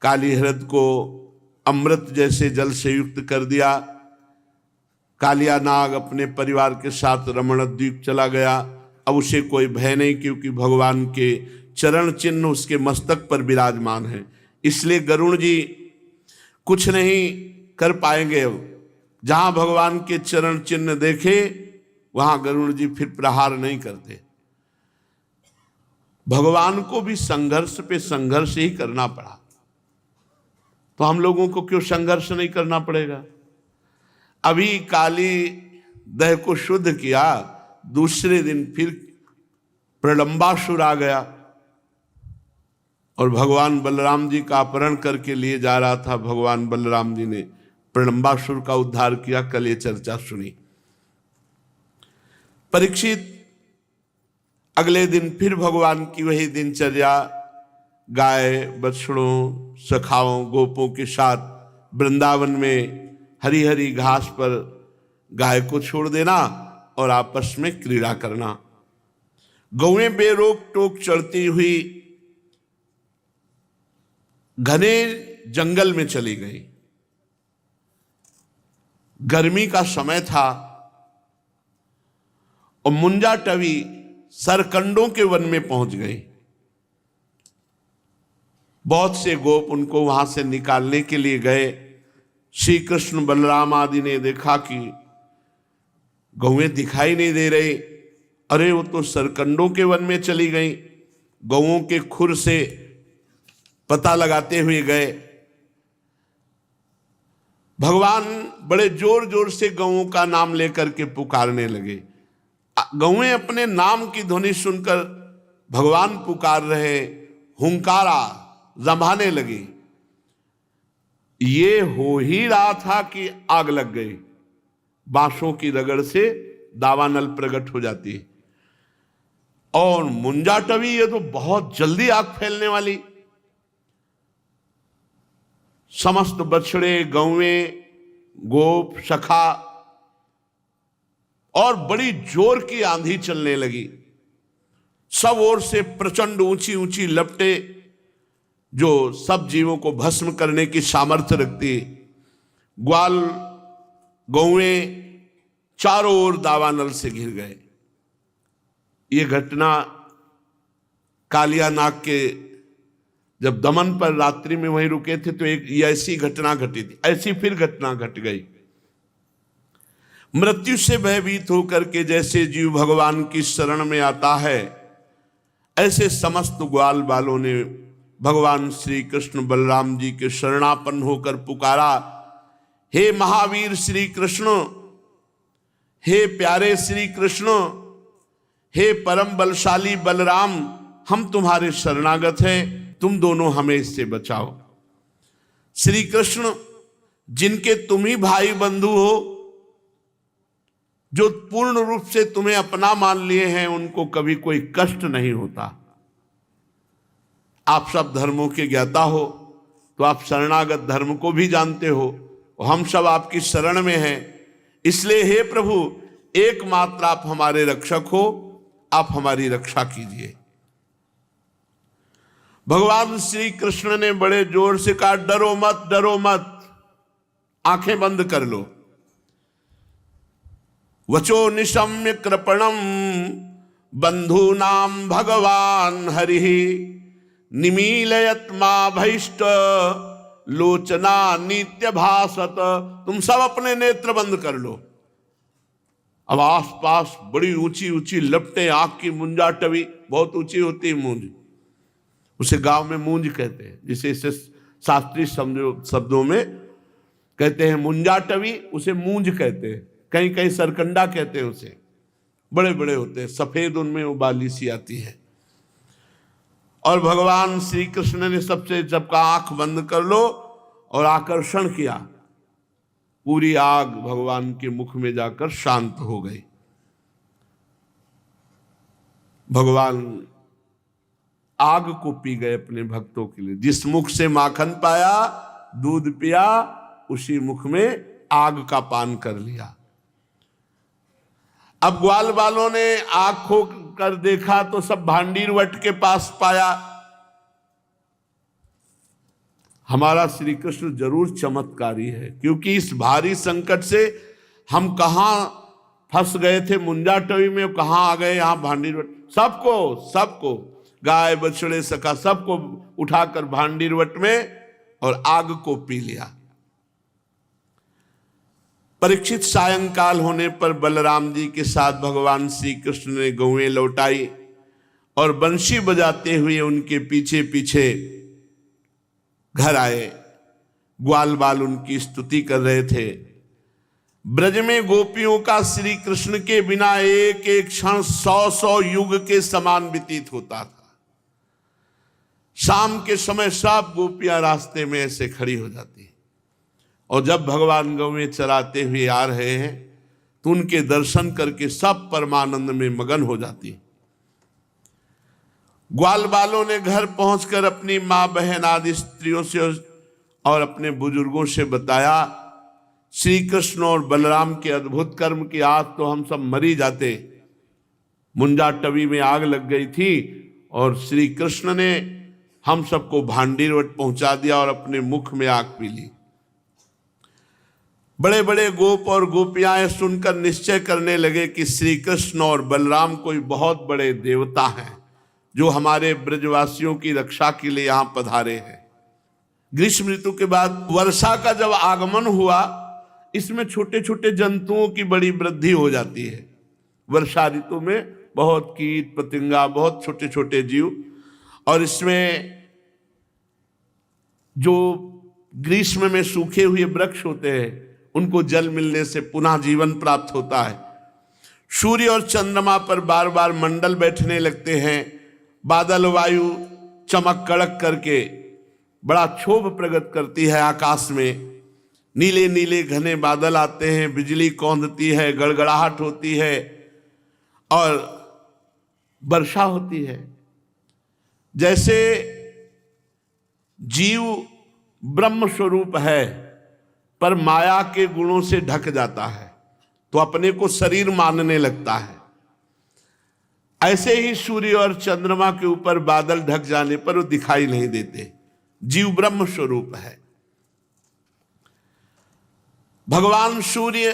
काली हृद को अमृत जैसे जल से युक्त कर दिया। कालिया नाग अपने परिवार के साथ रमण द्वीप चला गया। अब उसे कोई भय नहीं, क्योंकि भगवान के चरण चिन्ह उसके मस्तक पर विराजमान है, इसलिए गरुड़ जी कुछ नहीं कर पाएंगे। जहां भगवान के चरण चिन्ह देखे वहां गरुड़ जी फिर प्रहार नहीं करते। भगवान को भी संघर्ष पे संघर्ष ही करना पड़ा, तो हम लोगों को क्यों संघर्ष नहीं करना पड़ेगा? अभी काली दह को शुद्ध किया, दूसरे दिन फिर प्रलंबासुर आ गया और भगवान बलराम जी का अपहरण करके लिए जा रहा था। भगवान बलराम जी ने प्रलंबासुर का उद्धार किया। कल ये चर्चा सुनी। परीक्षित अगले दिन फिर भगवान की वही दिनचर्या, गाय बछड़ों सखाओं गोपों के साथ वृंदावन में हरी हरी घास पर गाय को छोड़ देना और आपस में क्रीड़ा करना। गौएं बेरोक टोक चढ़ती हुई घने जंगल में चली गई। गर्मी का समय था और मुंजा टवी सरकंडों के वन में पहुंच गई। बहुत से गोप उनको वहां से निकालने के लिए गए। श्री कृष्ण बलराम आदि ने देखा कि गौएं दिखाई नहीं दे रही। अरे वो तो सरकंडों के वन में चली गई। गौओं के खुर से पता लगाते हुए गए। भगवान बड़े जोर जोर से गौओं का नाम लेकर के पुकारने लगे। गौएं अपने नाम की ध्वनि सुनकर भगवान पुकार रहे, हुंकारा जमाने लगी। ये हो ही रहा था कि आग लग गई। बांसों की रगड़ से दावानल प्रकट हो जाती है। और मुंजाटवी, ये तो बहुत जल्दी आग फैलने वाली। समस्त बछड़े गौएं गोप सखा और बड़ी जोर की आंधी चलने लगी। सब ओर से प्रचंड ऊंची ऊंची लपटे जो सब जीवों को भस्म करने की सामर्थ्य रखती। ग्वाल गौएं चारों ओर दावानल से घिर गए। ये घटना कालिया नाग के जब दमन पर रात्रि में वहीं रुके थे तो एक ऐसी घटना घटी थी। ऐसी फिर घटना घट गई। मृत्यु से भयभीत होकर के जैसे जीव भगवान की शरण में आता है, ऐसे समस्त ग्वाल बालों ने भगवान श्री कृष्ण बलराम जी के शरणापन्न होकर पुकारा, हे महावीर श्री कृष्ण, हे प्यारे श्री कृष्ण, हे परम बलशाली बलराम, हम तुम्हारे शरणागत हैं, तुम दोनों हमें इससे बचाओ। श्री कृष्ण, जिनके तुम ही भाई बंधु हो, जो पूर्ण रूप से तुम्हें अपना मान लिए हैं, उनको कभी कोई कष्ट नहीं होता। आप सब धर्मों के ज्ञाता हो, तो आप शरणागत धर्म को भी जानते हो। हम सब आपकी शरण में हैं, इसलिए हे प्रभु, एकमात्र आप हमारे रक्षक हो, आप हमारी रक्षा कीजिए। भगवान श्री कृष्ण ने बड़े जोर से कहा, डरो मत, डरो मत, आंखें बंद कर लो। वचो निशम्य कृपणम बंधूनाम भगवान हरिः निमीलयत मा भैष्ट लोचना नित्य भासत। तुम सब अपने नेत्र बंद कर लो। अब आसपास बड़ी ऊंची ऊंची लपटें, आंख की मुंजाटवी, बहुत ऊंची होती है मूंज, उसे गांव में मूंज कहते हैं, जिसे इसे शास्त्रीय शब्दों में कहते हैं मुंजाटवी, उसे मूंज कहते हैं। कहीं कहीं सरकंडा कहते हैं उसे, बड़े बड़े होते हैं, सफेद उनमें वो बाली सी आती है। और भगवान श्री कृष्ण ने सबसे जब कहा आंख बंद कर लो और आकर्षण किया, पूरी आग भगवान के मुख में जाकर शांत हो गई। भगवान आग को पी गए अपने भक्तों के लिए। जिस मुख से माखन पाया, दूध पिया, उसी मुख में आग का पान कर लिया। अब ग्वाल वालों ने आग खो कर देखा तो सब भांडीर वट के पास पाया। हमारा श्री कृष्ण जरूर चमत्कारी है, क्योंकि इस भारी संकट से हम कहां फंस गए थे मुंजा टवी में, कहां आ गए यहां भांडीर वट। सबको गाय बछड़े सखा सबको उठाकर भांडीर वट में और आग को पी लिया। परीक्षित सायंकाल होने पर बलराम जी के साथ भगवान श्री कृष्ण ने गौएं लौटाई और बंशी बजाते हुए उनके पीछे पीछे घर आए। ग्वाल बाल उनकी स्तुति कर रहे थे। ब्रज में गोपियों का श्री कृष्ण के बिना एक एक क्षण 100 युग के समान व्यतीत होता था। शाम के समय सब गोपियां रास्ते में ऐसे खड़ी हो जाती, और जब भगवान गौएं चराते हुए आ रहे हैं तो उनके दर्शन करके सब परमानंद में मगन हो जाती। ग्वाल बालों ने घर पहुंचकर अपनी मां बहन आदि स्त्रियों से और अपने बुजुर्गों से बताया, श्री कृष्ण और बलराम के अद्भुत कर्म की आज तो हम सब मरी जाते। मुंजा टवी में आग लग गई थी और श्री कृष्ण ने हम सबको भांडीर वट पहुंचा दिया और अपने मुख में आग पी ली। बड़े बड़े गोप और गोपियां सुनकर निश्चय करने लगे कि श्री कृष्ण और बलराम कोई बहुत बड़े देवता हैं जो हमारे ब्रजवासियों की रक्षा के लिए यहां पधारे हैं। ग्रीष्म ऋतु के बाद वर्षा का जब आगमन हुआ, इसमें छोटे छोटे जंतुओं की बड़ी वृद्धि हो जाती है। वर्षा ऋतु में बहुत कीट पतंगा, बहुत छोटे छोटे जीव, और इसमें जो ग्रीष्म में सूखे हुए वृक्ष होते हैं उनको जल मिलने से पुनः जीवन प्राप्त होता है। सूर्य और चंद्रमा पर बार बार मंडल बैठने लगते हैं। बादल वायु चमक कड़क करके बड़ा क्षोभ प्रकट करती है आकाश में। नीले नीले घने बादल आते हैं, बिजली कौंधती है, गड़गड़ाहट होती है और वर्षा होती है। जैसे जीव ब्रह्म स्वरूप है पर माया के गुणों से ढक जाता है तो अपने को शरीर मानने लगता है, ऐसे ही सूर्य और चंद्रमा के ऊपर बादल ढक जाने पर वो दिखाई नहीं देते। जीव ब्रह्म स्वरूप है। भगवान सूर्य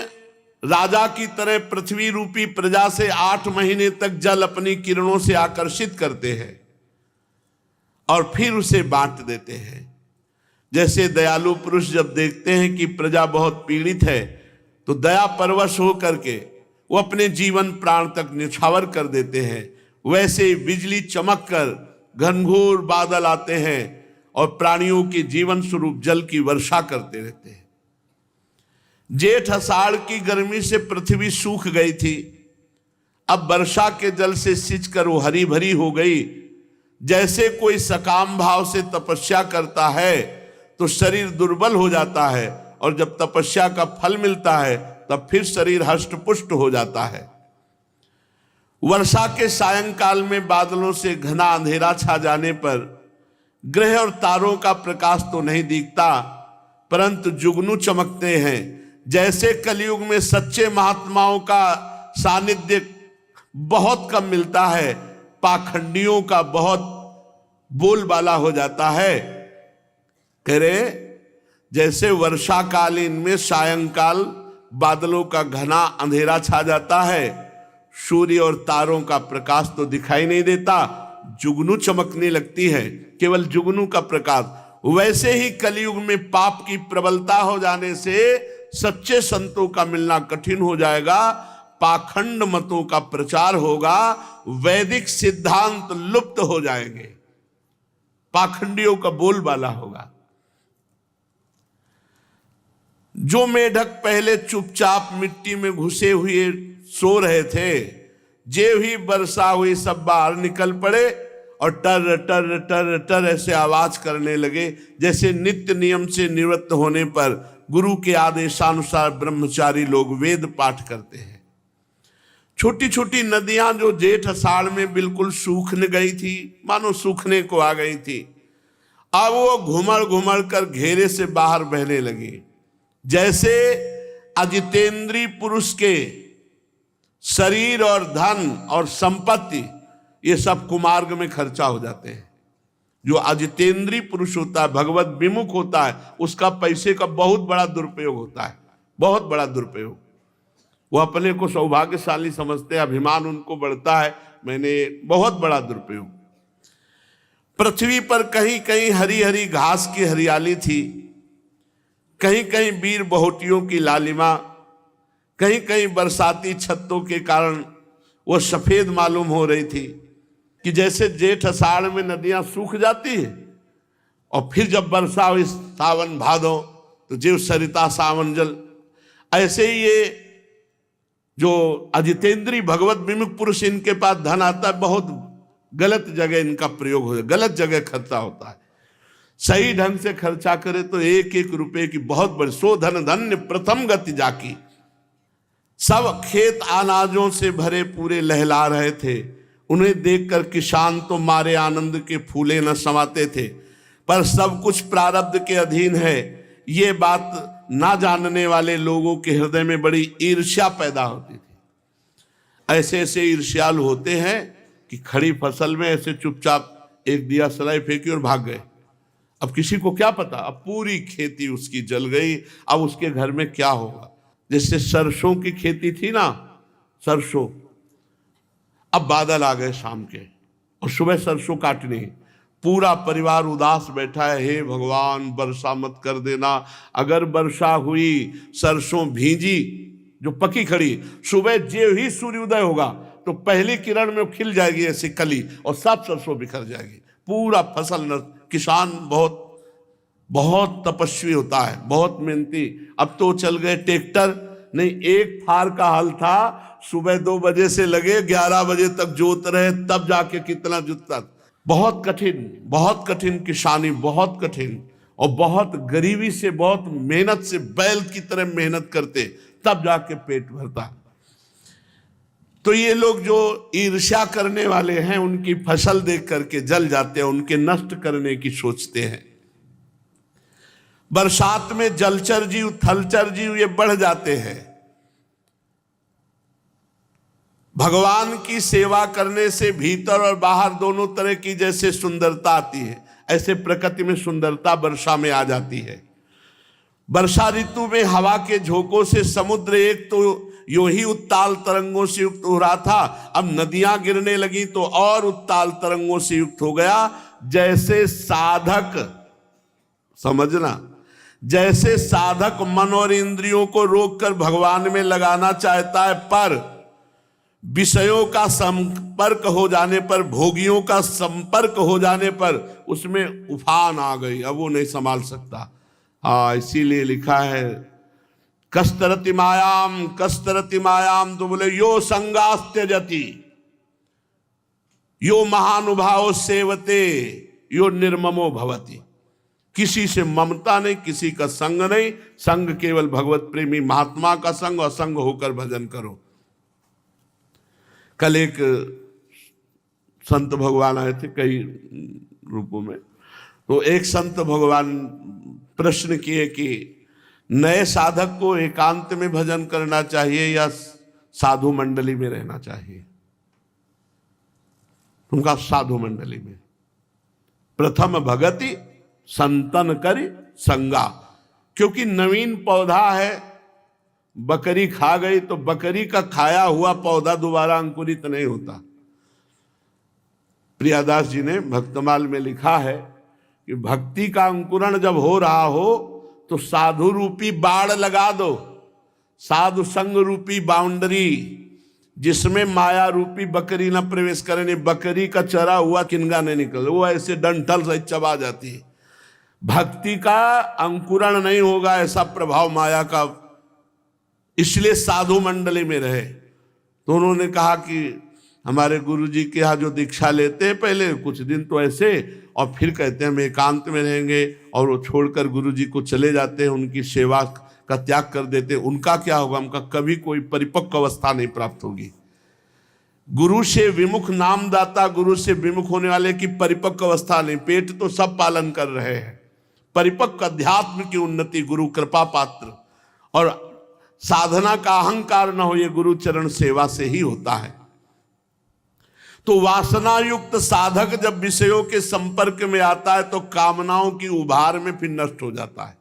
राजा की तरह पृथ्वी रूपी प्रजा से 8 महीने तक जल अपनी किरणों से आकर्षित करते हैं और फिर उसे बांट देते हैं। जैसे दयालु पुरुष जब देखते हैं कि प्रजा बहुत पीड़ित है तो दया परवश हो करके वो अपने जीवन प्राण तक न्यौछावर कर देते हैं, वैसे बिजली चमक कर घनघोर बादल आते हैं और प्राणियों के जीवन स्वरूप जल की वर्षा करते रहते हैं। जेठ आषाढ़ की गर्मी से पृथ्वी सूख गई थी, अब वर्षा के जल से सिंचकर वो हरी भरी हो गई। जैसे कोई सकाम भाव से तपस्या करता है तो शरीर दुर्बल हो जाता है और जब तपस्या का फल मिलता है तब फिर शरीर हष्ट पुष्ट हो जाता है। वर्षा के सायंकाल में बादलों से घना अंधेरा छा जाने पर ग्रह और तारों का प्रकाश तो नहीं दिखता परंतु जुगनू चमकते हैं। जैसे कलयुग में सच्चे महात्माओं का सानिध्य बहुत कम मिलता है, पाखंडियों का बहुत बोलबाला हो जाता है। कह रहे जैसे वर्षा कालीन में सायंकाल बादलों का घना अंधेरा छा जाता है, सूर्य और तारों का प्रकाश तो दिखाई नहीं देता, जुगनू चमकने लगती है, केवल जुगनू का प्रकाश। वैसे ही कलयुग में पाप की प्रबलता हो जाने से सच्चे संतों का मिलना कठिन हो जाएगा, पाखंड मतों का प्रचार होगा, वैदिक सिद्धांत लुप्त हो जाएंगे, पाखंडियों का बोलबाला होगा। जो मेढक पहले चुपचाप मिट्टी में घुसे हुए सो रहे थे, जे ही वर्षा हुई सब बाहर निकल पड़े और टर टर टर टर ऐसे आवाज करने लगे, जैसे नित्य नियम से निवृत्त होने पर गुरु के आदेशानुसार ब्रह्मचारी लोग वेद पाठ करते हैं। छोटी छोटी नदियां जो जेठ अषाढ़ में बिल्कुल सूखने गई थी, मानो सूखने को आ गई थी, अब वो घुमड़ घुमड़ कर घेरे से बाहर बहने लगी। जैसे अजितेंद्रीय पुरुष के शरीर और धन और संपत्ति ये सब कुमार्ग में खर्चा हो जाते हैं। जो अजितेंद्रीय पुरुष होता है, भगवत विमुख होता है, उसका पैसे का बहुत बड़ा दुरुपयोग होता है, बहुत बड़ा दुरुपयोग। वो अपने को सौभाग्यशाली समझते हैं, अभिमान उनको बढ़ता है, मैंने बहुत बड़ा दुरुपयोग। पृथ्वी पर कहीं कहीं हरी हरी घास की हरियाली थी, कहीं कहीं वीर बहुटियों की लालिमा, कहीं कहीं बरसाती छत्तों के कारण वो सफेद मालूम हो रही थी कि जैसे जेठ अषाढ़ में नदियां सूख जाती हैं और फिर जब वर्षा हुई सावन भादो तो जीव सरिता सावन जल, ऐसे ही ये जो अजितेंद्रीय भगवत विमुख पुरुष, इनके पास धन आता है, बहुत गलत जगह इनका प्रयोग हो, गलत जगह खर्चा होता है। सही ढंग से खर्चा करे तो एक एक रुपए की बहुत बड़ी, सो धन धन्य प्रथम गति जाकी। सब खेत अनाजों से भरे पूरे लहला रहे थे, उन्हें देखकर किसान तो मारे आनंद के फूले न समाते थे, पर सब कुछ प्रारब्ध के अधीन है, ये बात ना जानने वाले लोगों के हृदय में बड़ी ईर्ष्या पैदा होती थी। ऐसे ऐसे ईर्ष्यालु होते हैं कि खड़ी फसल में ऐसे चुपचाप एक दिया सलाई फेंकी और भाग गए। अब किसी को क्या पता, अब पूरी खेती उसकी जल गई, अब उसके घर में क्या होगा। जैसे सरसों की खेती थी ना, सरसों, अब बादल आ गए शाम के और सुबह सरसों काटनी, पूरा परिवार उदास बैठा है, हे भगवान वर्षा मत कर देना। अगर वर्षा हुई, सरसों भींजी जो पकी खड़ी, सुबह जो ही सूर्योदय होगा तो पहली किरण में खिल जाएगी ऐसी कली और सब सरसों बिखर जाएगी, पूरा फसल नष्ट। किसान बहुत बहुत तपस्वी होता है, बहुत मेहनती। अब तो चल गए ट्रैक्टर, नहीं एक फार का हल था, सुबह 2 बजे से लगे 11 बजे तक जोत रहे, तब जाके कितना जुतता। बहुत कठिन किसानी, बहुत कठिन, और बहुत गरीबी से, बहुत मेहनत से, बैल की तरह मेहनत करते, तब जाके पेट भरता। तो ये लोग जो ईर्ष्या करने वाले हैं, उनकी फसल देख करके जल जाते हैं, उनके नष्ट करने की सोचते हैं। बरसात में जलचर जीव, थलचर जीव ये बढ़ जाते हैं। भगवान की सेवा करने से भीतर और बाहर दोनों तरह की जैसे सुंदरता आती है, ऐसे प्रकृति में सुंदरता वर्षा में आ जाती है। वर्षा ऋतु में हवा के झोंकों से समुद्र एक तो यूं ही उत्ताल तरंगों से युक्त हो रहा था, अब नदियां गिरने लगी तो और उत्ताल तरंगों से युक्त हो गया। जैसे साधक, समझना, जैसे साधक मन और इंद्रियों को रोककर भगवान में लगाना चाहता है, पर विषयों का संपर्क हो जाने पर, भोगियों का संपर्क हो जाने पर उसमें उफान आ गई, अब वो नहीं संभाल सकता। हाँ, इसीलिए लिखा है कस्तरति मायाम, तो बोले यो संगास्त्यजति यो महानुभाव सेवते यो निर्ममो भवति। किसी से ममता नहीं, किसी का संग नहीं, संग केवल भगवत प्रेमी महात्मा का संग, और संग होकर भजन करो। कल एक संत भगवान आए थे कई रूपों में, तो एक संत भगवान प्रश्न किए कि नए साधक को एकांत में भजन करना चाहिए या साधु मंडली में रहना चाहिए। उनका साधु मंडली में। प्रथम भगति संतन करी संगा, क्योंकि नवीन पौधा है, बकरी खा गई तो बकरी का खाया हुआ पौधा दोबारा अंकुरित नहीं होता। प्रियादास जी ने भक्तमाल में लिखा है कि भक्ति का अंकुरण जब हो रहा हो तो साधु रूपी बाड़ लगा दो, साधु संग रूपी बाउंड्री, जिसमें माया रूपी बकरी न प्रवेश करे। बकरी का चरा हुआ किनगा नहीं निकल, वो ऐसे डंठल से चबा जाती है। भक्ति का अंकुरण नहीं होगा, ऐसा प्रभाव माया का, इसलिए साधु मंडली में रहे। तो उन्होंने कहा कि हमारे गुरुजी के यहाँ जो दीक्षा लेते हैं पहले कुछ दिन तो ऐसे, और फिर कहते हैं हम एकांत में रहेंगे, और वो छोड़कर गुरुजी को चले जाते हैं, उनकी सेवा का त्याग कर देते हैं। उनका क्या होगा? उनका कभी कोई परिपक्व अवस्था नहीं प्राप्त होगी। गुरु से विमुख नामदाता, गुरु से विमुख होने वाले की परिपक्व अवस्था नहीं। पेट तो सब पालन कर रहे हैं, परिपक्व अध्यात्म की उन्नति गुरु कृपा पात्र और साधना का अहंकार न हो, ये गुरु चरण सेवा से ही होता है। तो वासना युक्त साधक जब विषयों के संपर्क में आता है तो कामनाओं की उभार में फिर नष्ट हो जाता है।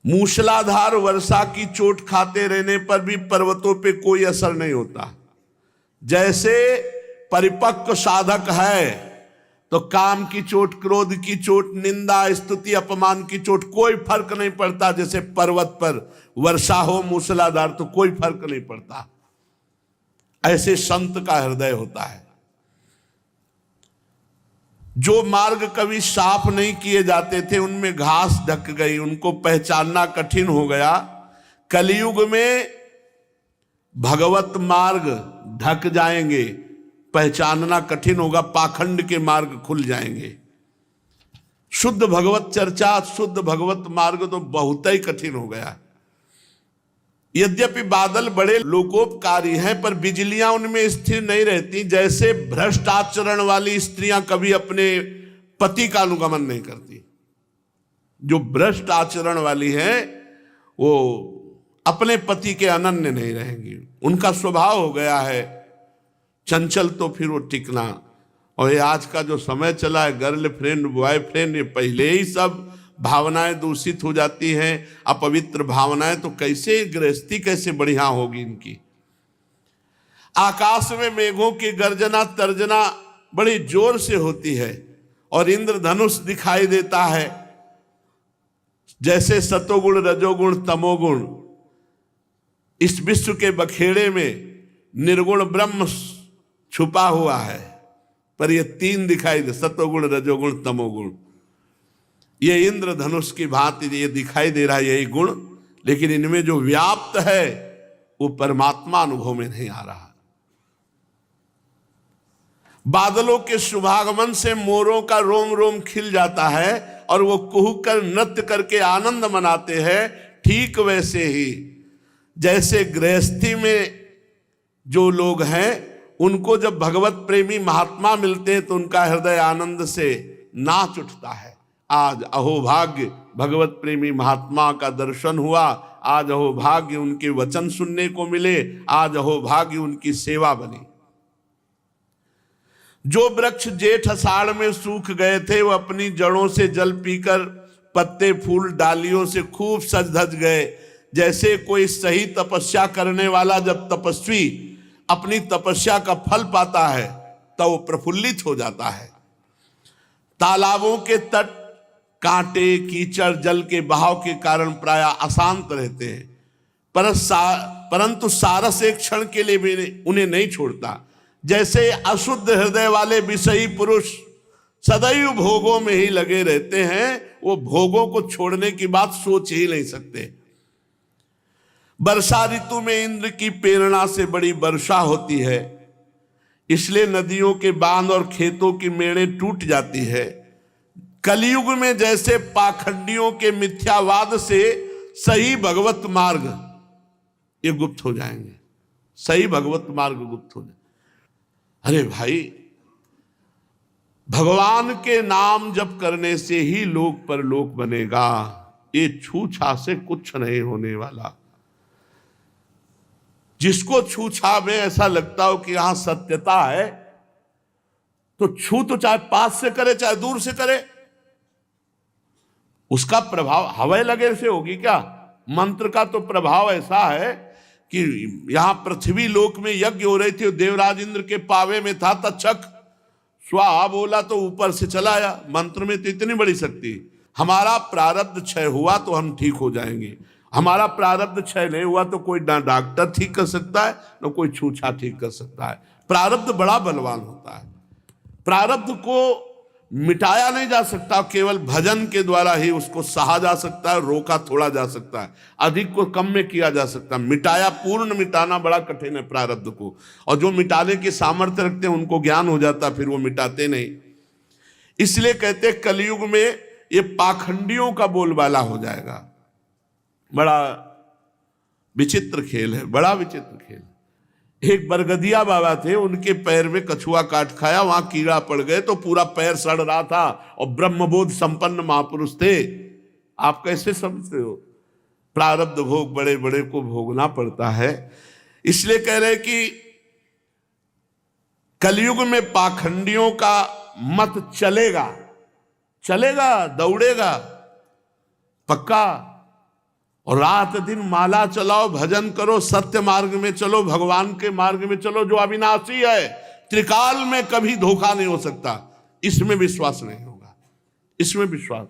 मूसलाधार वर्षा की चोट खाते रहने पर भी पर्वतों पे कोई असर नहीं होता। जैसे परिपक्व साधक है तो काम की चोट, क्रोध की चोट, निंदा, स्तुति, अपमान की चोट कोई फर्क नहीं पड़ता। जैसे पर्वत पर वर्षा हो मूसलाधार तो कोई फर्क नहीं पड़ता। ऐसे संत का हृदय होता है। जो मार्ग कभी साफ नहीं किए जाते थे उनमें घास ढक गई, उनको पहचानना कठिन हो गया। कलयुग में भगवत मार्ग ढक जाएंगे, पहचानना कठिन होगा, पाखंड के मार्ग खुल जाएंगे। शुद्ध भगवत चर्चा, शुद्ध भगवत मार्ग तो बहुत ही कठिन हो गया। यद्यपि बादल बड़े लोकोपकारी हैं पर बिजलियां उनमें स्थिर नहीं रहती। जैसे भ्रष्ट आचरण वाली स्त्रियां कभी अपने पति का अनुगमन नहीं करती। जो भ्रष्ट आचरण वाली हैं वो अपने पति के अनन्य नहीं रहेंगी। उनका स्वभाव हो गया है चंचल, तो फिर वो टिकना। और ये आज का जो समय चला है, गर्लफ्रेंड बॉयफ्रेंड, ये पहले ही सब भावनाएं दूषित हो जाती हैं, अपवित्र भावनाएं, तो कैसे गृहस्थी कैसे बढ़िया होगी इनकी। आकाश में मेघों की गर्जना तर्जना बड़ी जोर से होती है और इंद्रधनुष दिखाई देता है। जैसे सतोगुण, रजोगुण, तमोगुण, इस विश्व के बखेड़े में निर्गुण ब्रह्म छुपा हुआ है, पर ये तीन दिखाई दे, सतोगुण, रजोगुण, तमोगुण। ये इंद्रधनुष की भांति ये दिखाई दे रहा है यही गुण, लेकिन इनमें जो व्याप्त है वो परमात्मा अनुभव में नहीं आ रहा। बादलों के शुभागमन से मोरों का रोम रोम खिल जाता है और वो कुहुक कर नृत्य करके आनंद मनाते हैं। ठीक वैसे ही जैसे गृहस्थी में जो लोग हैं उनको जब भगवत प्रेमी महात्मा मिलते हैं तो उनका हृदय आनंद से नाच उठता है। आज अहोभाग्य भगवत प्रेमी महात्मा का दर्शन हुआ, आज अहोभाग्य उनके वचन सुनने को मिले, आज अहोभाग्य उनकी सेवा बनी। जो वृक्ष जेठ अषाढ़ में सूख गए थे वो अपनी जड़ों से जल पीकर पत्ते फूल डालियों से खूब सज धज गए। जैसे कोई सही तपस्या करने वाला जब तपस्वी अपनी तपस्या का फल पाता है तो वो प्रफुल्लित हो जाता है। तालाबों के तट कांटे कीचड़ जल के बहाव के कारण प्राय अशांत रहते हैं, परंतु सारस एक क्षण के लिए भी उन्हें नहीं छोड़ता। जैसे अशुद्ध हृदय वाले विषयी पुरुष सदैव भोगों में ही लगे रहते हैं, वो भोगों को छोड़ने की बात सोच ही नहीं सकते। वर्षा ऋतु में इंद्र की प्रेरणा से बड़ी वर्षा होती है, इसलिए नदियों के बांध और खेतों की मेड़ें टूट जाती है। कलयुग में जैसे पाखंडियों के मिथ्यावाद से सही भगवत मार्ग ये गुप्त हो जाएंगे, सही भगवत मार्ग गुप्त हो जाए। अरे भाई, भगवान के नाम जप करने से ही लोक परलोक बनेगा, ये छूछा से कुछ नहीं होने वाला। जिसको छूछा में ऐसा लगता हो कि यहां सत्यता है तो छू तो चाहे पास से करे चाहे दूर से करे, उसका प्रभाव हवाई लगे से होगी क्या? मंत्र का तो प्रभाव ऐसा है कि यहां पृथ्वी लोक में यज्ञ हो रही थी, देवराज इंद्र के पावे में था, तक्षक स्वाहा बोला तो ऊपर से चला आया। मंत्र में तो इतनी बड़ी शक्ति। हमारा प्रारब्ध क्षय हुआ तो हम ठीक हो जाएंगे, हमारा प्रारब्ध क्षय नहीं हुआ तो कोई ना डॉक्टर ठीक कर सकता है ना कोई छूछा ठीक कर सकता है। प्रारब्ध बड़ा बलवान होता है। प्रारब्ध को मिटाया नहीं जा सकता, केवल भजन के द्वारा ही उसको सहा जा सकता है, रोका थोड़ा जा सकता है, अधिक को कम में किया जा सकता है। मिटाया, पूर्ण मिटाना बड़ा कठिन है प्रारब्ध को, और जो मिटाने की सामर्थ्य रखते हैं उनको ज्ञान हो जाता, फिर वो मिटाते नहीं। इसलिए कहते हैं कलयुग में ये पाखंडियों का बोलबाला हो जाएगा। बड़ा विचित्र खेल है, बड़ा विचित्र खेल। एक बरगदिया बाबा थे, उनके पैर में कछुआ काट खाया, वहां कीड़ा पड़ गए तो पूरा पैर सड़ रहा था, और ब्रह्मबोध संपन्न महापुरुष थे। आप कैसे समझते हो? प्रारब्ध भोग बड़े बड़े को भोगना पड़ता है। इसलिए कह रहे कि कलयुग में पाखंडियों का मत चलेगा, चलेगा, दौड़ेगा पक्का। और रात दिन माला चलाओ, भजन करो, सत्य मार्ग में चलो, भगवान के मार्ग में चलो, जो अविनाशी है, त्रिकाल में कभी धोखा नहीं हो सकता। इसमें विश्वास नहीं होगा, इसमें विश्वास।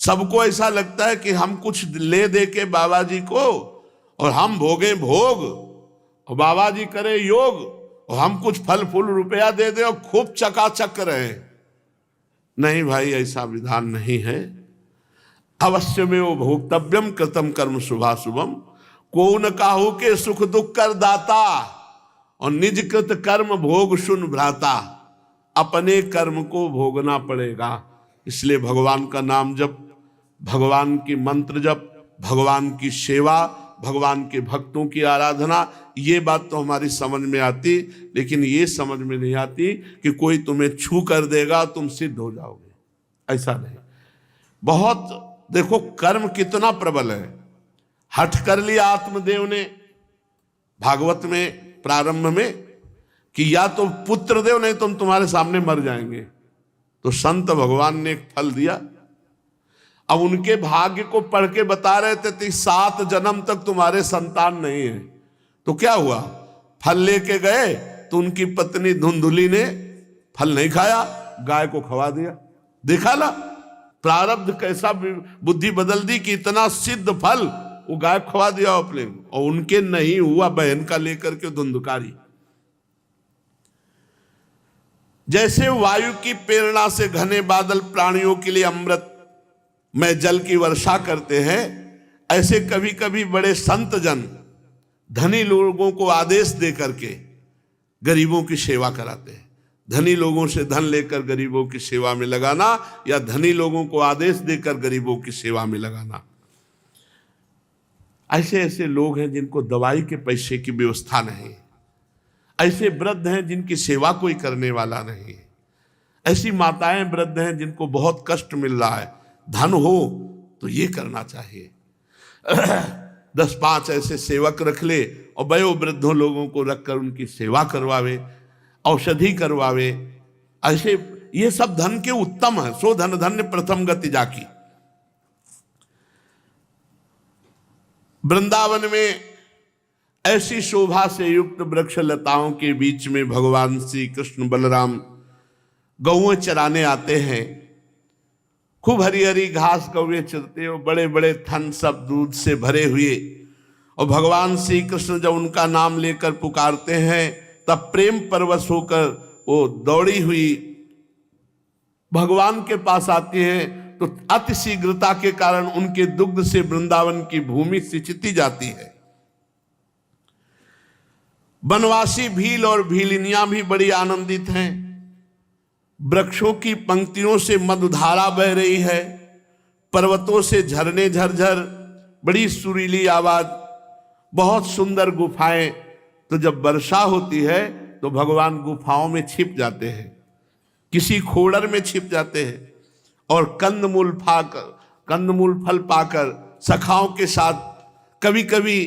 सबको ऐसा लगता है कि हम कुछ ले दे के बाबा जी को और हम भोगे भोग, और बाबा जी करे योग, और हम कुछ फल फूल रुपया दे दे और खूब चकाचक रहे। नहीं भाई, ऐसा विधान नहीं है। अवश्य में वो भोक्तव्यम कृतम कर्म शुभाशुभम, को न काहू के सुख दुख कर दाता, और निज कृत कर्म भोग सुन भ्राता। अपने कर्म को भोगना पड़ेगा। इसलिए भगवान का नाम जप, भगवान की मंत्र जप, भगवान की सेवा, भगवान के भक्तों की आराधना, ये बात तो हमारी समझ में आती, लेकिन ये समझ में नहीं आती कि कोई तुम्हें छू कर देगा तुम सिद्ध हो जाओगे। ऐसा नहीं। बहुत देखो कर्म कितना प्रबल है। हठ कर लिया आत्मदेव ने भागवत में प्रारंभ में कि या तो पुत्र देव, नहीं तुम तुम्हारे सामने मर जाएंगे। तो संत भगवान ने एक फल दिया। अब उनके भाग्य को पढ़ के बता रहे थे कि 7 जन्म तक तुम्हारे संतान नहीं है। तो क्या हुआ? फल लेके गए तो उनकी पत्नी धुंधुली ने फल नहीं खाया, गाय को खवा दिया। देखा ना प्रारब्ध कैसा बुद्धि बदल दी कि इतना सिद्ध फल वो गाय खवा दिया अपने, और उनके नहीं हुआ, बहन का लेकर के धुंधकारी। जैसे वायु की प्रेरणा से घने बादल प्राणियों के लिए अमृत में जल की वर्षा करते हैं, ऐसे कभी कभी बड़े संत जन धनी लोगों को आदेश दे करके गरीबों की सेवा कराते हैं। धनी लोगों से धन लेकर गरीबों की सेवा में लगाना, या धनी लोगों को आदेश देकर गरीबों की सेवा में लगाना। ऐसे ऐसे लोग हैं जिनको दवाई के पैसे की व्यवस्था नहीं, ऐसे वृद्ध हैं जिनकी सेवा कोई करने वाला नहीं, ऐसी माताएं वृद्ध हैं जिनको बहुत कष्ट मिल रहा है। धन हो तो ये करना चाहिए। 10-5 ऐसे सेवक रख ले और वयोवृद्धों लोगों को रखकर उनकी सेवा करवावे, औषधि करवावे। ऐसे ये सब धन के उत्तम है। सो धन धन्य प्रथम गति जाकी। वृंदावन में ऐसी शोभा से युक्त वृक्ष लताओं के बीच में भगवान श्री कृष्ण बलराम गौएं चराने आते हैं। खूब हरी हरी घास गौएं चरते हो, बड़े बड़े थन सब दूध से भरे हुए। और भगवान श्री कृष्ण जब उनका नाम लेकर पुकारते हैं तब प्रेम परवश होकर वो दौड़ी हुई भगवान के पास आती है, तो अति शीघ्रता के कारण उनके दुग्ध से वृंदावन की भूमि सिंचती जाती है। वनवासी भील और भीलिनियां भी बड़ी आनंदित हैं। वृक्षों की पंक्तियों से मधुधारा बह रही है, पर्वतों से झरने झरझर, बड़ी सुरीली आवाज, बहुत सुंदर गुफाएं। तो जब वर्षा होती है तो भगवान गुफाओं में छिप जाते हैं, किसी खोड़र में छिप जाते हैं, और कंदमूल फल पाकर सखाओं के साथ कभी कभी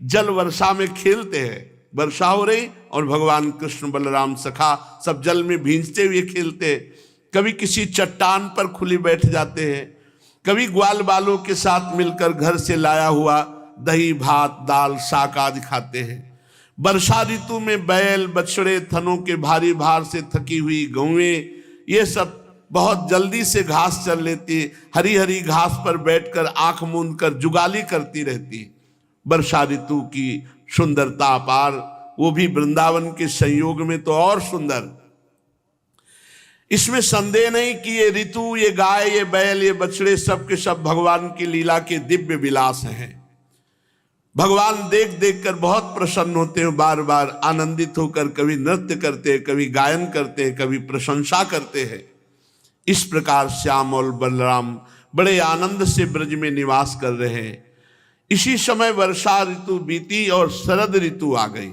जल वर्षा में खेलते हैं। वर्षा हो रही और भगवान कृष्ण बलराम सखा सब जल में भींजते हुए खेलते हैं। कभी किसी चट्टान पर खुली बैठ जाते हैं, कभी ग्वाल बालों के साथ मिलकर घर से लाया हुआ दही भात दाल शाक आदि खाते हैं। वर्षा ऋतु में बैल बछड़े थनों के भारी भार से थकी हुई गौएं, ये सब बहुत जल्दी से घास चर लेती, हरी हरी घास पर बैठकर आंख मूंद कर जुगाली करती रहती। वर्षा ऋतु की सुंदरता अपार, वो भी वृंदावन के संयोग में तो और सुंदर। इसमें संदेह नहीं कि ये ऋतु, ये गाय, ये बैल, ये बछड़े सब के सब भगवान की लीला के दिव्य विलास हैं। भगवान देख देख कर बहुत प्रसन्न होते हैं, बार बार आनंदित होकर कभी नृत्य करते हैं, कभी गायन करते हैं, कभी प्रशंसा करते हैं। इस प्रकार श्याम और बलराम बड़े आनंद से ब्रज में निवास कर रहे हैं। इसी समय वर्षा ऋतु बीती और शरद ऋतु आ गई।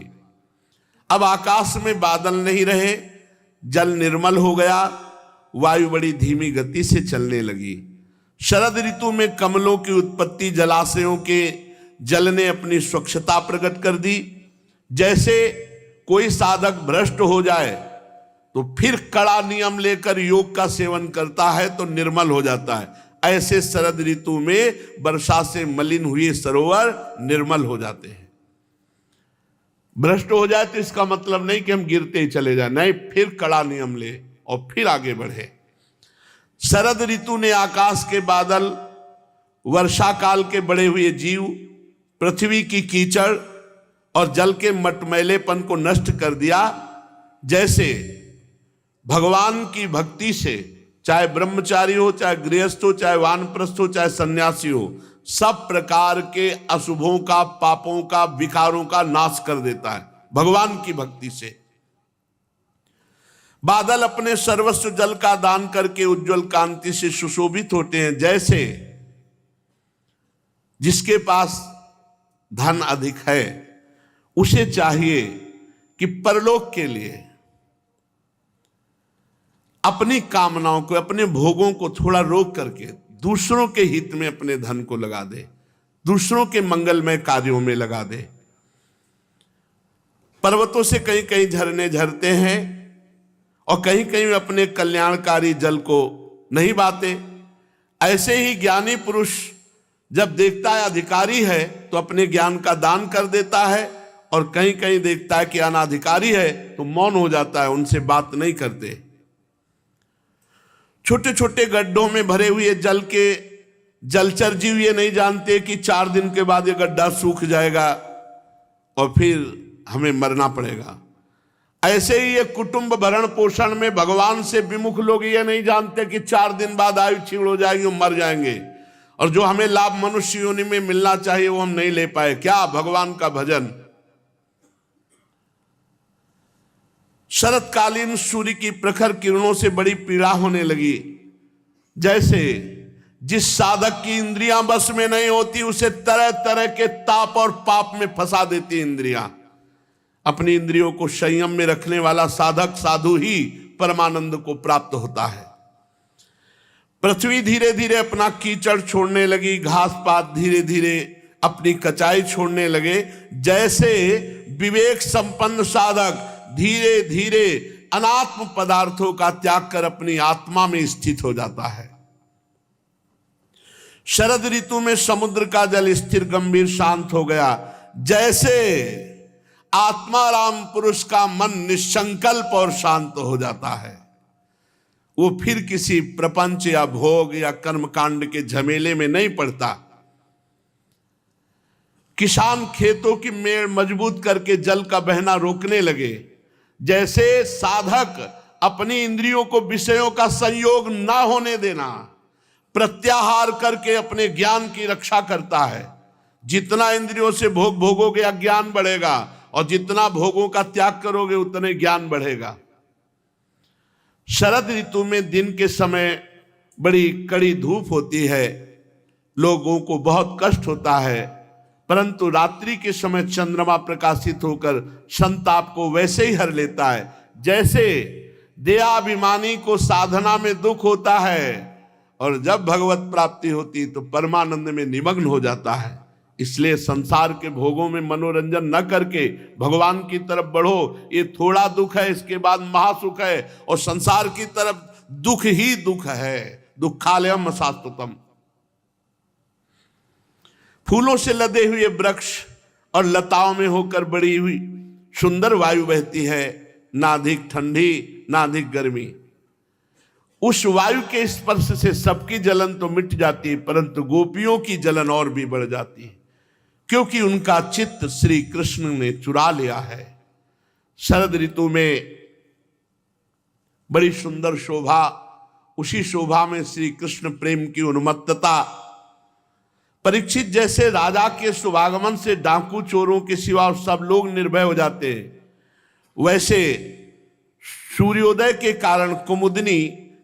अब आकाश में बादल नहीं रहे, जल निर्मल हो गया, वायु बड़ी धीमी गति से चलने लगी। शरद ऋतु में कमलों की उत्पत्ति, जलाशयों के जल ने अपनी स्वच्छता प्रकट कर दी। जैसे कोई साधक भ्रष्ट हो जाए तो फिर कड़ा नियम लेकर योग का सेवन करता है तो निर्मल हो जाता है, ऐसे शरद ऋतु में वर्षा से मलिन हुए सरोवर निर्मल हो जाते हैं। भ्रष्ट हो जाए तो इसका मतलब नहीं कि हम गिरते ही चले जाए, नहीं, फिर कड़ा नियम ले और फिर आगे बढ़े। शरद ऋतु ने आकाश के बादल, वर्षा काल के बड़े हुए जीव, पृथ्वी की कीचड़ और जल के मटमैलेपन को नष्ट कर दिया। जैसे भगवान की भक्ति से चाहे ब्रह्मचारी हो, चाहे गृहस्थ हो, चाहे वानप्रस्थ हो, चाहे सन्यासी हो, सब प्रकार के अशुभों का, पापों का, विकारों का नाश कर देता है भगवान की भक्ति से। बादल अपने सर्वस्व जल का दान करके उज्जवल कांति से सुशोभित होते हैं। जैसे जिसके पास धन अधिक है उसे चाहिए कि परलोक के लिए अपनी कामनाओं को, अपने भोगों को थोड़ा रोक करके दूसरों के हित में अपने धन को लगा दे, दूसरों के मंगलमय कार्यों में लगा दे। पर्वतों से कहीं कहीं झरने झरते हैं और कहीं कहीं अपने कल्याणकारी जल को नहीं बहाते। ऐसे ही ज्ञानी पुरुष जब देखता है अधिकारी है तो अपने ज्ञान का दान कर देता है, और कहीं कहीं देखता है कि अनाधिकारी है तो मौन हो जाता है, उनसे बात नहीं करते। छोटे छोटे गड्ढों में भरे हुए जल के जलचर जीव ये नहीं जानते कि 4 दिन के बाद ये गड्ढा सूख जाएगा और फिर हमें मरना पड़ेगा। ऐसे ही ये कुटुंब भरण पोषण में भगवान से विमुख लोग ये नहीं जानते कि 4 दिन बाद आयु क्षीण हो जाएगी, वो मर जाएंगे, और जो हमें लाभ मनुष्य योनि में मिलना चाहिए वो हम नहीं ले पाए। क्या? भगवान का भजन। शरतकालीन सूर्य की प्रखर किरणों से बड़ी पीड़ा होने लगी। जैसे जिस साधक की इंद्रियां बस में नहीं होती उसे तरह तरह के ताप और पाप में फंसा देती इंद्रियां। अपनी इंद्रियों को संयम में रखने वाला साधक, साधु ही परमानंद को प्राप्त होता है। पृथ्वी धीरे धीरे अपना कीचड़ छोड़ने लगी, घास पात धीरे धीरे अपनी कचाई छोड़ने लगे। जैसे विवेक संपन्न साधक धीरे धीरे अनात्म पदार्थों का त्याग कर अपनी आत्मा में स्थित हो जाता है। शरद ऋतु में समुद्र का जल स्थिर, गंभीर, शांत हो गया। जैसे आत्माराम पुरुष का मन निसंकल्प और शांत हो जाता है, वो फिर किसी प्रपंच या भोग या कर्मकांड के झमेले में नहीं पड़ता। किसान खेतों की मेड़ मजबूत करके जल का बहना रोकने लगे। जैसे साधक अपनी इंद्रियों को विषयों का संयोग ना होने देना, प्रत्याहार करके अपने ज्ञान की रक्षा करता है। जितना इंद्रियों से भोग भोगोगे अज्ञान बढ़ेगा, और जितना भोगों का त्याग करोगे उतने ज्ञान बढ़ेगा। शरद ऋतु में दिन के समय बड़ी कड़ी धूप होती है, लोगों को बहुत कष्ट होता है, परंतु रात्रि के समय चंद्रमा प्रकाशित होकर संताप को वैसे ही हर लेता है। जैसे देहाभिमानी को साधना में दुख होता है और जब भगवत प्राप्ति होती तो परमानंद में निमग्न हो जाता है। इसलिए संसार के भोगों में मनोरंजन न करके भगवान की तरफ बढ़ो। ये थोड़ा दुख है, इसके बाद महासुख है, और संसार की तरफ दुख ही दुख है। दुखालयम शाश्वतम। फूलों से लदे हुए वृक्ष और लताओं में होकर बड़ी हुई सुंदर वायु बहती है, ना अधिक ठंडी ना अधिक गर्मी। उस वायु के स्पर्श से सबकी जलन तो मिट जाती है, परंतु गोपियों की जलन और भी बढ़ जाती है, क्योंकि उनका चित्त श्री कृष्ण ने चुरा लिया है। शरद ऋतु में बड़ी सुंदर शोभा, उसी शोभा में श्री कृष्ण प्रेम की उन्मत्तता। परीक्षित जैसे राजा के शुभागमन से डाकू चोरों के सिवा सब लोग निर्भय हो जाते हैं, वैसे सूर्योदय के कारण कुमुदिनी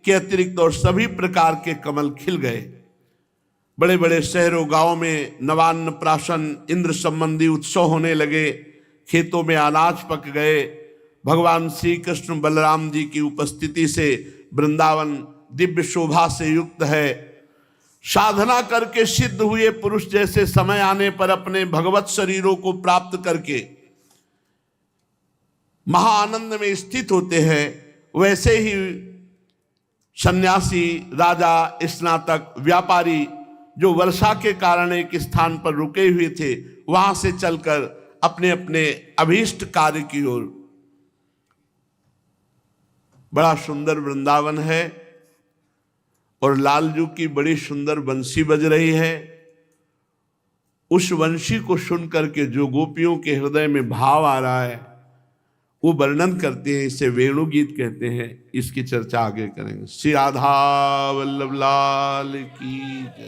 के अतिरिक्त और सभी प्रकार के कमल खिल गए। बड़े बड़े शहरों गांवों में नवान्न प्राशन इंद्र संबंधी उत्सव होने लगे, खेतों में अनाज पक गए। भगवान श्री कृष्ण बलराम जी की उपस्थिति से वृंदावन दिव्य शोभा से युक्त है। साधना करके सिद्ध हुए पुरुष जैसे समय आने पर अपने भगवत शरीरों को प्राप्त करके महाआनंद में स्थित होते हैं, वैसे ही सन्यासी, राजा, स्नातक, व्यापारी जो वर्षा के कारण एक स्थान पर रुके हुए थे, वहां से चलकर अपने अपने अभीष्ट कार्य की ओर। बड़ा सुंदर वृंदावन है और लालजू की बड़ी सुंदर बंसी बज रही है। उस बंसी को सुनकर के जो गोपियों के हृदय में भाव आ रहा है वो वर्णन करते हैं, इसे वेणु गीत कहते हैं। इसकी चर्चा आगे करेंगे। श्री राधा वल्लभ लाल की जय।